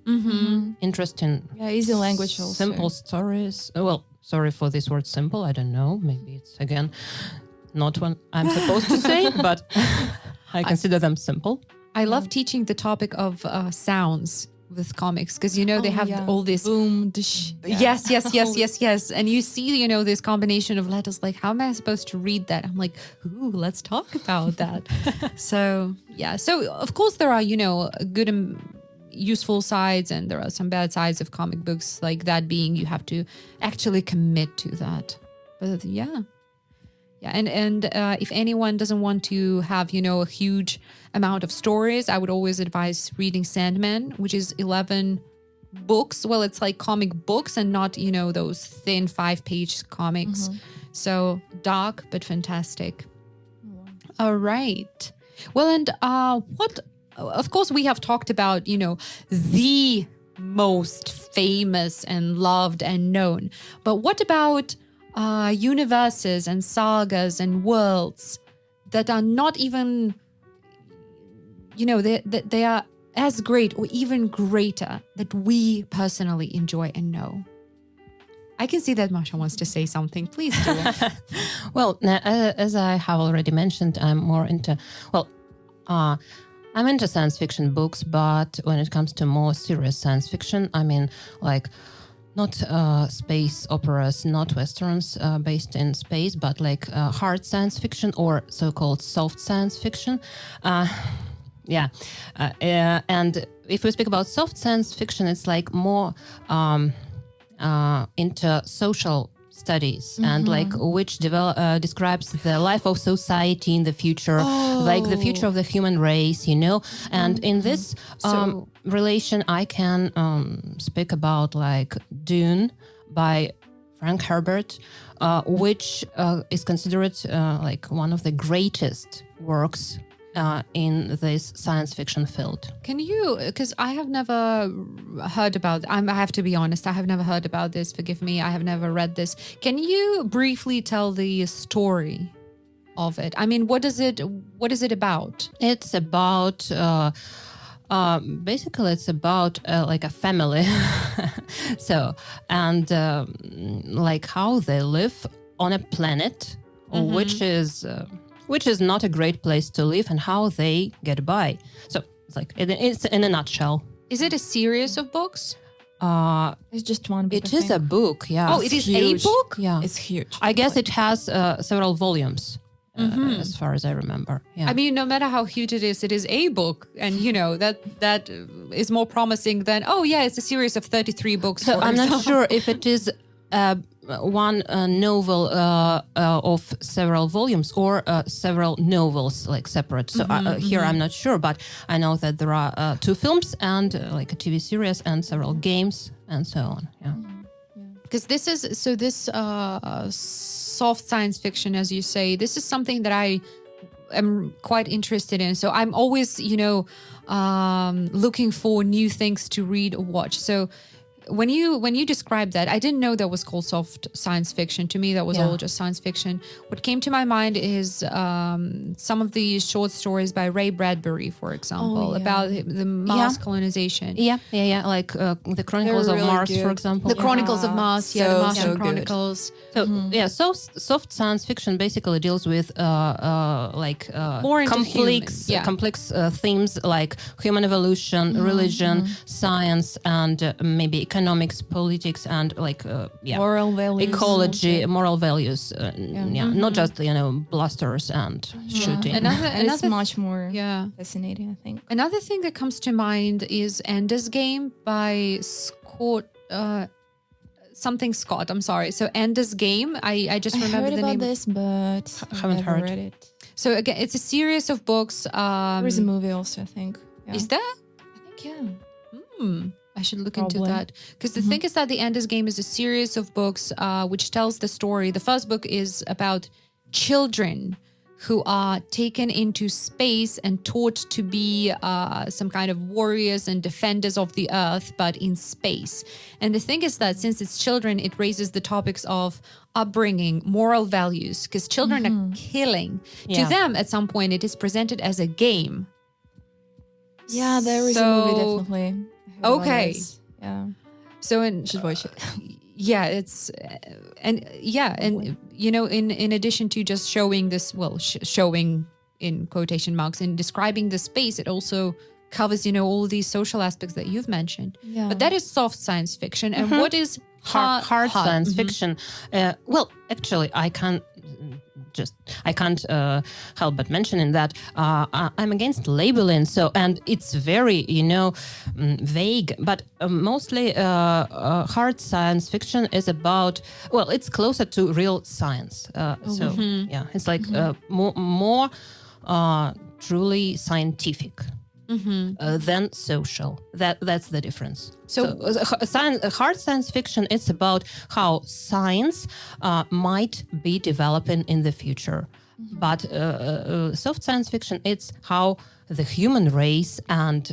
interesting, Yeah, easy language also. simple stories. Well, sorry for this word simple. I don't know. Maybe it's, again, not what I'm supposed to say, but I consider them simple. I love teaching the topic of sounds with comics because they have all this boom, dish. Yes. And you see, this combination of letters, like, how am I supposed to read that? I'm like, ooh, let's talk about that. So, yeah. So, of course, there are, good and useful sides and there are some bad sides of comic books, like that being you have to actually commit to that. But yeah. Yeah, and if anyone doesn't want to have, a huge amount of stories, I would always advise reading Sandman, which is 11 books. Well, it's like comic books and not, those thin 5-page comics. So dark, but fantastic. All right. Well, and of course, we have talked about, the most famous and loved and known. But what about universes and sagas and worlds that are not even, they are as great or even greater that we personally enjoy and know? I can see that Masha wants to say something. Please do. Well, as I have already mentioned, I'm more into, I'm into science fiction books, but when it comes to more serious science fiction, I mean, like, not space operas, not westerns based in space, but like hard science fiction or so-called soft science fiction. And if we speak about soft science fiction, it's like more into social studies and like which describes the life of society in the future, like the future of the human race, and in this relation I can speak about like Dune by Frank Herbert, which is considered like one of the greatest works in this science fiction field. Can you, because I have never heard about, I have to be honest, I have never heard about this, forgive me, I have never read this. Can you briefly tell the story of it? I mean, what is it about? It's about, basically it's about like a family. So, and like how they live on a planet, which is not a great place to live and how they get by. So it's like, it's in a nutshell. Is it a series of books? It's just one book. It is a book, yeah. Oh, it is huge. a book? Yeah. It's huge. I guess it has several volumes, as far as I remember. Yeah. I mean, no matter how huge it is a book. And, that is more promising than, oh, yeah, it's a series of 33 books. So for I'm not example. sure if it is a one novel of several volumes or several novels like separate. So here I'm not sure, but I know that there are 2 films and like a TV series and several games and so on. Yeah. Because this soft science fiction, as you say, this is something that I am quite interested in. So I'm always, looking for new things to read or watch. So when you described that, I didn't know that was called soft science fiction. To me, that was all just science fiction. What came to my mind is some of the short stories by Ray Bradbury, for example, about the Mars colonization. Yeah. Like the Chronicles of really Mars, good. for example. The Chronicles of Mars, the Martian so good. Chronicles. So soft science fiction basically deals with More into complex themes like human evolution, religion, science, and maybe economics, politics, and Moral values. ecology, moral values. Not just blasters and shooting. And it's much more Yeah. fascinating, I think. Another thing that comes to mind is Ender's Game by Scott. Something Scott. I'm sorry. So Ender's Game. I just remember heard the about name. this, but I Haven't never heard. read it. So again, it's a series of books. There is a movie also, I think. Yeah. Is there? I think, yeah. I should look into Probably. that. Because the thing is that the Ender's Game is a series of books which tells the story. The first book is about children who are taken into space and taught to be some kind of warriors and defenders of the earth, but in space. And the thing is that since it's children, it raises the topics of upbringing, moral values, because children are killing. To Yeah. them, at some point, it is presented as a game. Yeah, there is a So- movie, definitely. I heard about Okay. this. Yeah. So in You should watch it. yeah, it's and in addition to just showing this, showing in quotation marks and describing the space, it also covers all these social aspects that you've mentioned. Yeah. But that is soft science fiction. And what is hard science fiction. Actually, I can't help but mentioning that I'm against labeling. So, and it's very vague. But mostly hard science fiction is about it's closer to real science. It's like more truly scientific. Than social. That's the difference. So hard science fiction, it's about how science might be developing in the future. But soft science fiction, it's how the human race and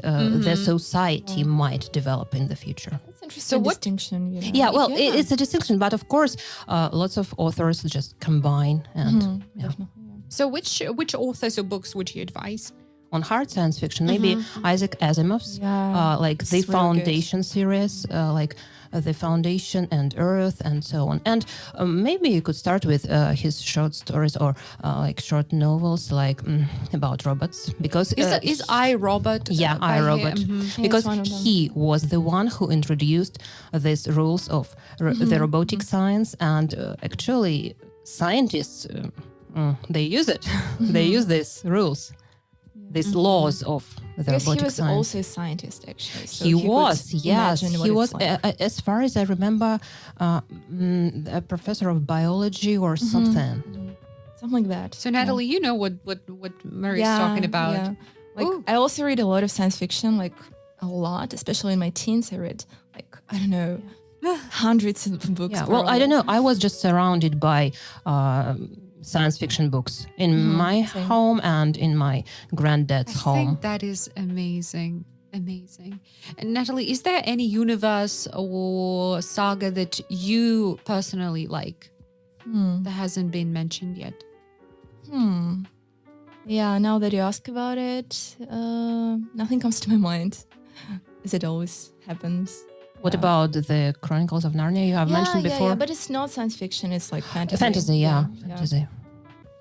the society might develop in the future. It's interesting distinction. Yeah, it's a distinction, but of course, lots of authors just combine and Definitely. so which authors or books would you advise? On hard science fiction, maybe Isaac Asimov's, like the really Foundation series, like the Foundation and Earth and so on. And maybe you could start with his short stories or like short novels, like about robots, because Is I, Robot? yeah, by I, Robot, him? because one of them. he was the one who introduced these rules of the robotic science, and actually scientists they use it. They use these rules. These laws of the Because robotic he was science. also a scientist, actually. So He could was, yes. imagine what He it's was, like. as far as I remember, a professor of biology or something. Something like that. So Natalie, you know what Murray's talking about. Yeah. Like Ooh. I also read a lot of science fiction, like a lot, especially in my teens. I read like, I don't know, hundreds of books. Yeah. Well, I don't know. I was just surrounded by science fiction books in my home and in my granddad's I home. think that is amazing. Amazing. And Natalie, is there any universe or saga that you personally like that hasn't been mentioned yet? Yeah, now that you ask about it, nothing comes to my mind, as it always happens. What about the Chronicles of Narnia you have mentioned before? Yeah, but it's not science fiction, it's like fantasy. Fantasy.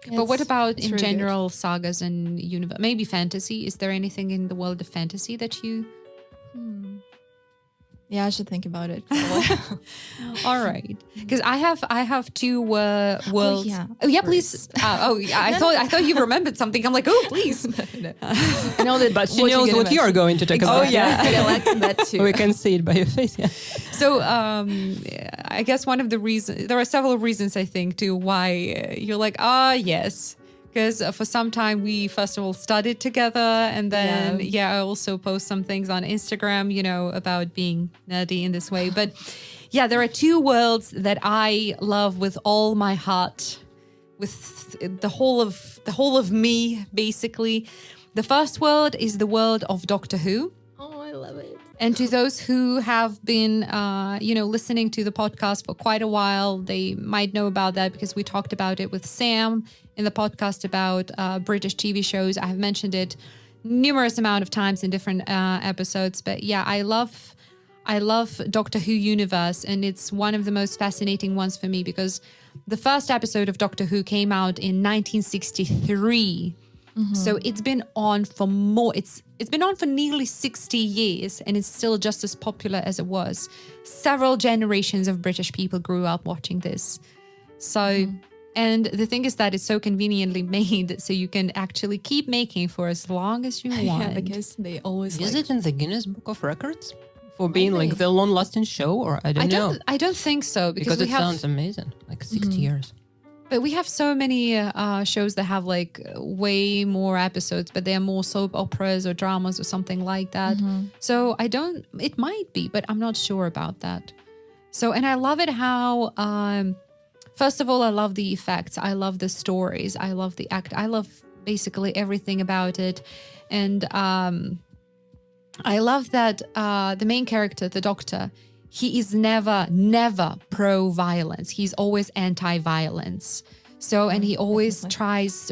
But what about in really good. general sagas and universe? Maybe fantasy. Is there anything in the world of fantasy that you... Yeah, I should think about it. All right, because I have two worlds. Oh yeah, please. I thought you remembered something. I'm like, oh, please. I know that, But she knows what you are going to talk about. Oh yeah, I like that too. We can see it by your face. Yeah. So I guess one of the reasons, there are several reasons I think to why you're like, yes. Because for some time we first of all studied together, and then I also post some things on Instagram, about being nerdy in this way. But yeah, there are two worlds that I love with all my heart, with the whole of me, basically. The first world is the world of Doctor Who. Oh, I love it. And to those who have been, listening to the podcast for quite a while, they might know about that because we talked about it with Sam in the podcast about British TV shows. I have mentioned it numerous amount of times in different episodes. But yeah, I love Doctor Who universe, and it's one of the most fascinating ones for me because the first episode of Doctor Who came out in 1963. So it's been on for it's been on for nearly 60 years, and it's still just as popular as it was. Several generations of British people grew up watching this. So, and the thing is that it's so conveniently made, so you can actually keep making for as long as you want. Yeah, because they always Is it in the Guinness Book of Records for being like the long-lasting show, or I don't know? I don't think so because it sounds amazing, like 60 years. But we have so many shows that have like way more episodes, but they're more soap operas or dramas or something like that. So it might be, but I'm not sure about that. So, and I love it how, first of all, I love the effects. I love the stories. I love the act. I love basically everything about it. And I love that the main character, the Doctor, he is never pro-violence. He's always anti-violence. So, and he always tries,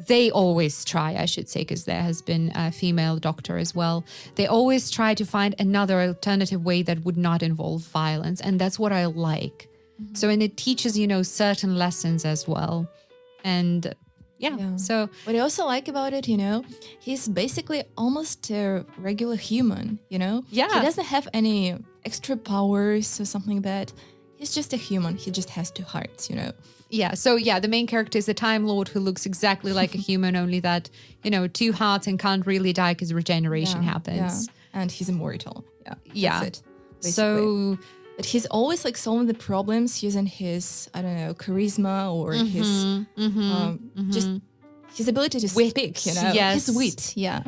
they always try, I should say, because there has been a female doctor as well. They always try to find another alternative way that would not involve violence. And that's what I like. So, and it teaches, certain lessons as well. And so. What I also like about it, he's basically almost a regular human, Yeah. He doesn't have any extra powers or something like that. He's just a human. He just has two hearts, Yeah. So, the main character is a Time Lord who looks exactly like a human, only that, two hearts and can't really die because regeneration happens. Yeah. And he's immortal. Yeah. That's it. Basically. So... But he's always like solving the problems using his, charisma or his just his ability to speak, Yes. His wit, yeah.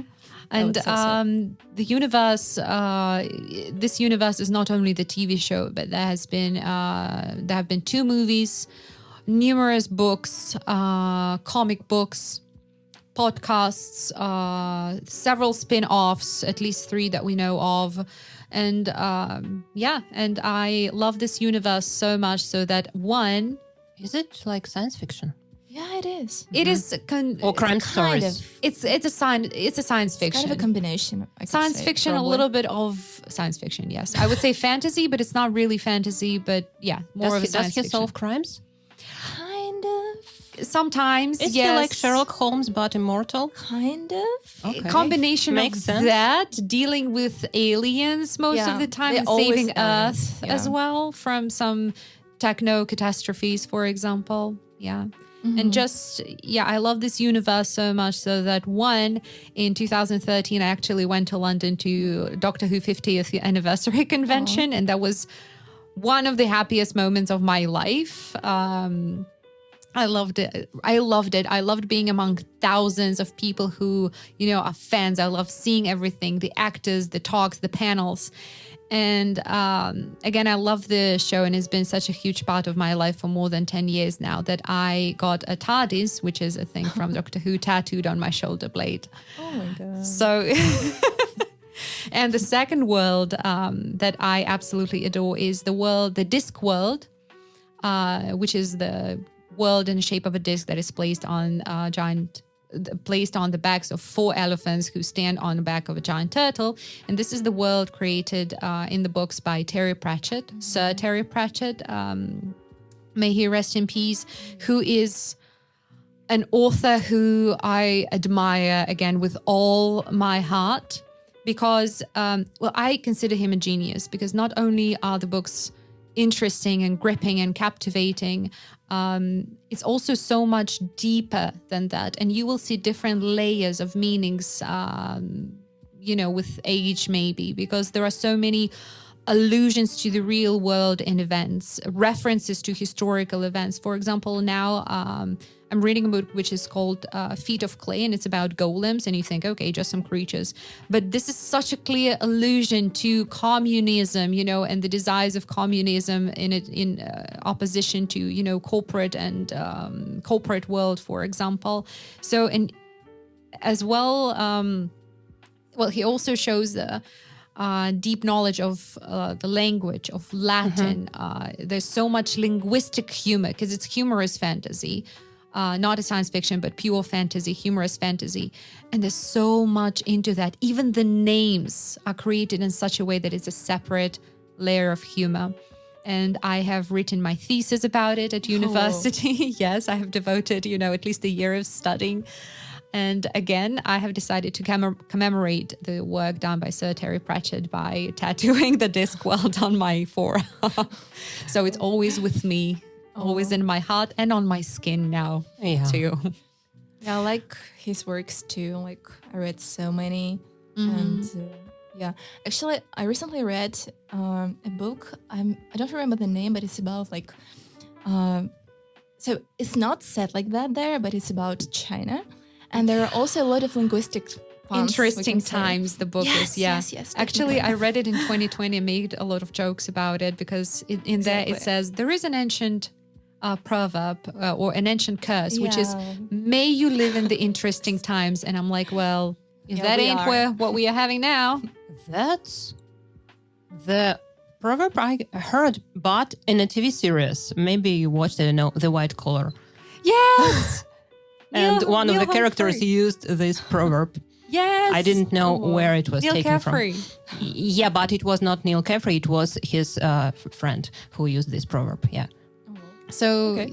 And the universe, this universe is not only the TV show, but there have been 2 movies, numerous books, comic books, podcasts, several spin-offs, at least 3 that we know of. And and I love this universe so much so that one... Is it like science fiction? Yeah, it is. It is... or crime stories? It's a science fiction. Kind of a combination, I could science say, fiction, probably. a little bit of science fiction, yes. I would say fantasy, but it's not really fantasy, but more of a science fiction. Does he solve crimes? Kind of. Sometimes, Is yes. he like Sherlock Holmes but immortal? Kind of. Okay. A combination Makes of sense. that, dealing with aliens most of the time, and saving Earth as well from some techno catastrophes, for example. Yeah. And just, I love this universe so much so that in 2013, I actually went to London to Doctor Who 50th anniversary convention. And that was one of the happiest moments of my life. I loved it. I loved being among thousands of people who, are fans. I love seeing everything, the actors, the talks, the panels. And again, I love the show, and it's been such a huge part of my life for more than 10 years now that I got a TARDIS, which is a thing from Doctor Who, tattooed on my shoulder blade. Oh my God. So... And the second world that I absolutely adore is the disc world, which is the world in the shape of a disc that is placed on the backs of 4 elephants who stand on the back of a giant turtle. And this is the world created in the books by Terry Pratchett, Sir Terry Pratchett, may he rest in peace, who is an author who I admire, again, with all my heart. because, I consider him a genius because not only are the books interesting and gripping and captivating, it's also so much deeper than that. And you will see different layers of meanings, with age maybe, because there are so many allusions to the real world in events, references to historical events. For example, now I'm reading a book which is called Feet of Clay, and it's about golems, and you think, okay, just some creatures. But this is such a clear allusion to communism, and the desires of communism in opposition to, corporate and corporate world, for example. So, and as well, he also shows the deep knowledge of the language of Latin. There's so much linguistic humor because it's humorous fantasy, not a science fiction, but pure fantasy, humorous fantasy. And there's so much into that. Even the names are created in such a way that it's a separate layer of humor. And I have written my thesis about it at university. Yes, I have devoted, at least a year of studying. And again, I have decided to commemorate the work done by Sir Terry Pratchett by tattooing the Discworld on my forearm. So it's always with me, always in my heart and on my skin now too. Yeah, I like his works too. Like I read so many. And actually, I recently read a book. I don't remember the name, but it's about so it's not set like that there, but it's about China. And there are also a lot of linguistic puns, interesting times the book is. Yes, Actually, I read it in 2020 and made a lot of jokes about it because in there it says there is an ancient proverb or an ancient curse, which is, may you live in the interesting times. And I'm like, well, that ain't what we are having now. That's the proverb I heard, but in a TV series. Maybe you watched it, The White Collar. Yes! And one of the characters used this proverb. Yes. I didn't know where it was taken Caffrey. from. Yeah, but it was not Neil Caffrey. It was his friend who used this proverb. Yeah. So,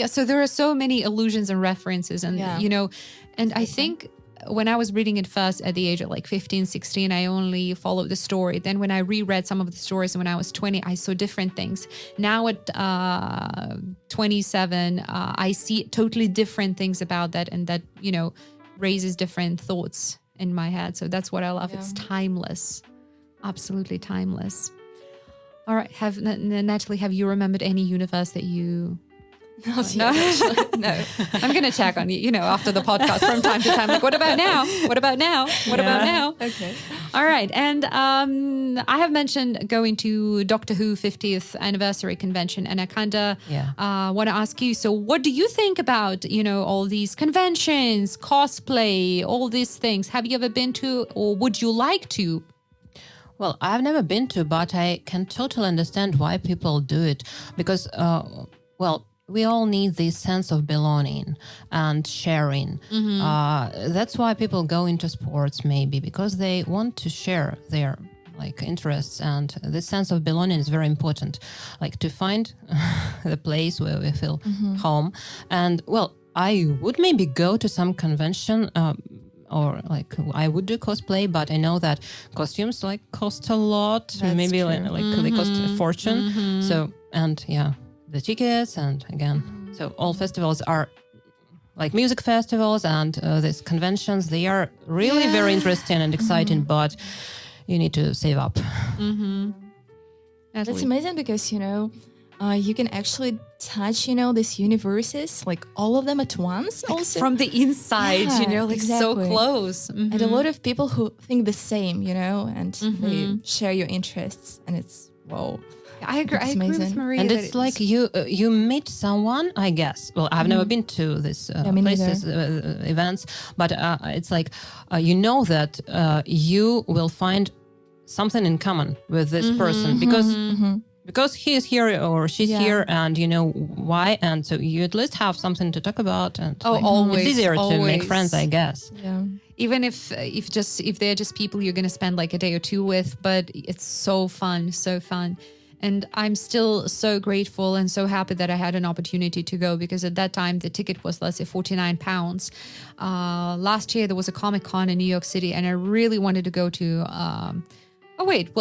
so there are so many allusions and references. And, and I think when I was reading it first at the age of 15, 16, I only followed the story. Then when I reread some of the stories when I was 20, I saw different things. Now at 27, I see totally different things about that. And that, raises different thoughts in my head. So that's what I love. Yeah. It's timeless. Absolutely timeless. All right. Natalie, have you remembered any universe that you... No, no. I'm going to check on you, after the podcast from time to time. Like, what about now? What about now? What about now? Okay. All right. And I have mentioned going to Doctor Who 50th anniversary convention, and I kind of want to ask you, so what do you think about, all these conventions, cosplay, all these things? Have you ever been to, or would you like to? Well, I've never been to, but I can totally understand why people do it because, we all need this sense of belonging and sharing. That's why people go into sports, maybe, because they want to share their interests, and this sense of belonging is very important. To find the place where we feel home. And I would maybe go to some convention. Or I would do cosplay, but I know that costumes cost a lot. That's maybe true. they cost a fortune. So the tickets, and again, so all festivals are music festivals, and these conventions, they are really very interesting and exciting, but you need to save up. That's amazing because you can actually touch these universes, all of them at once, also from the inside, so close. And a lot of people who think the same, and they share your interests, and it's wow. I agree. I agree with Maria. And it's you meet someone, I guess. Well, I've never been to this places, events, but it's that you will find something in common with this person because he is here or she's here, and you know why, and so you at least have something to talk about. And always, it's easier to make friends, I guess. Yeah. Even if they're just people you're going to spend a day or two with, but it's so fun. And I'm still so grateful and so happy that I had an opportunity to go, because at that time the ticket was, let's say, £49. Last year there was a Comic-Con in New York City, and I really wanted to go to, it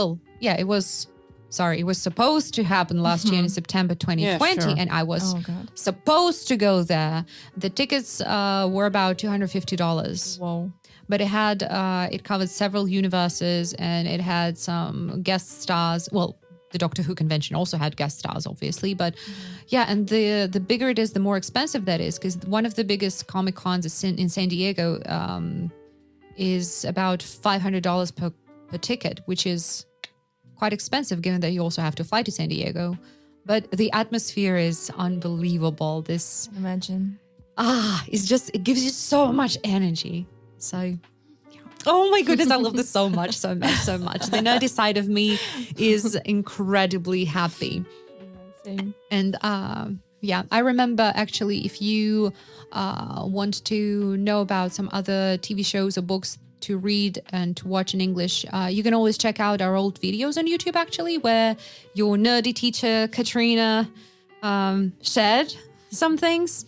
was supposed to happen last year in September 2020, sure. and I was supposed to go there. The tickets were about $250. Whoa. But it covered several universes, and it had some guest stars. Well, the Doctor Who convention also had guest stars, obviously. But and the bigger it is, the more expensive that is, because one of the biggest Comic Cons in San Diego is about $500 per ticket, which is quite expensive given that you also have to fly to San Diego. But the atmosphere is unbelievable. This Imagine. it gives you so much energy. So, yeah. Oh my goodness, I love this so much. The nerdy side of me is incredibly happy. Same. And I remember, actually, if you want to know about some other TV shows or books to read and to watch in English, you can always check out our old videos on YouTube, actually, where your nerdy teacher, Katrina, shared some things.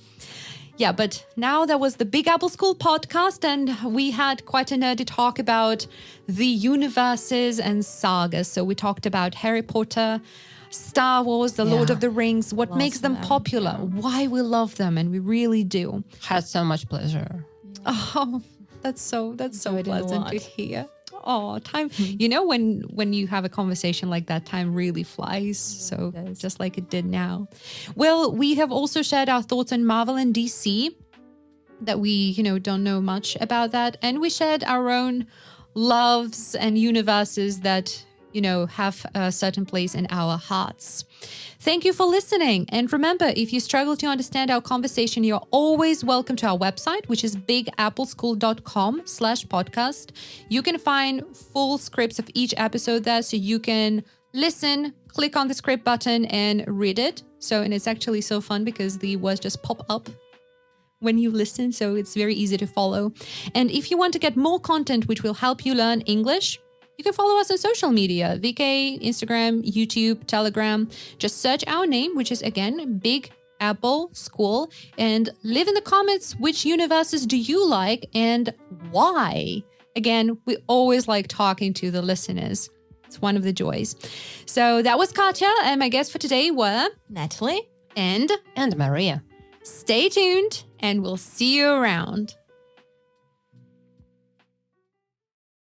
Yeah, but now that was the Big Apple School podcast, and we had quite a nerdy talk about the universes and sagas. So we talked about Harry Potter, Star Wars, The Lord of the Rings, what makes them popular, why we love them, and we really do. Had so much pleasure. Oh, that's so pleasant to hear. Oh, time. You know, when you have a conversation like that, time really flies. So just like it did now. Well, we have also shared our thoughts on Marvel and DC, that we, don't know much about that. And we shared our own loves and universes that, have a certain place in our hearts. Thank you for listening. And remember, if you struggle to understand our conversation, you're always welcome to our website, which is bigappleschool.com/podcast. You can find full scripts of each episode there, so you can listen, click on the script button and read it. And it's actually so fun because the words just pop up when you listen. So it's very easy to follow. And if you want to get more content which will help you learn English, you can follow us on social media, VK, Instagram, YouTube, Telegram. Just search our name, which is, again, Big Apple School, and leave in the comments which universes do you like and why. Again, we always like talking to the listeners. It's one of the joys. So that was Katya, and my guests for today were Natalie and And Maria. Stay tuned, and we'll see you around.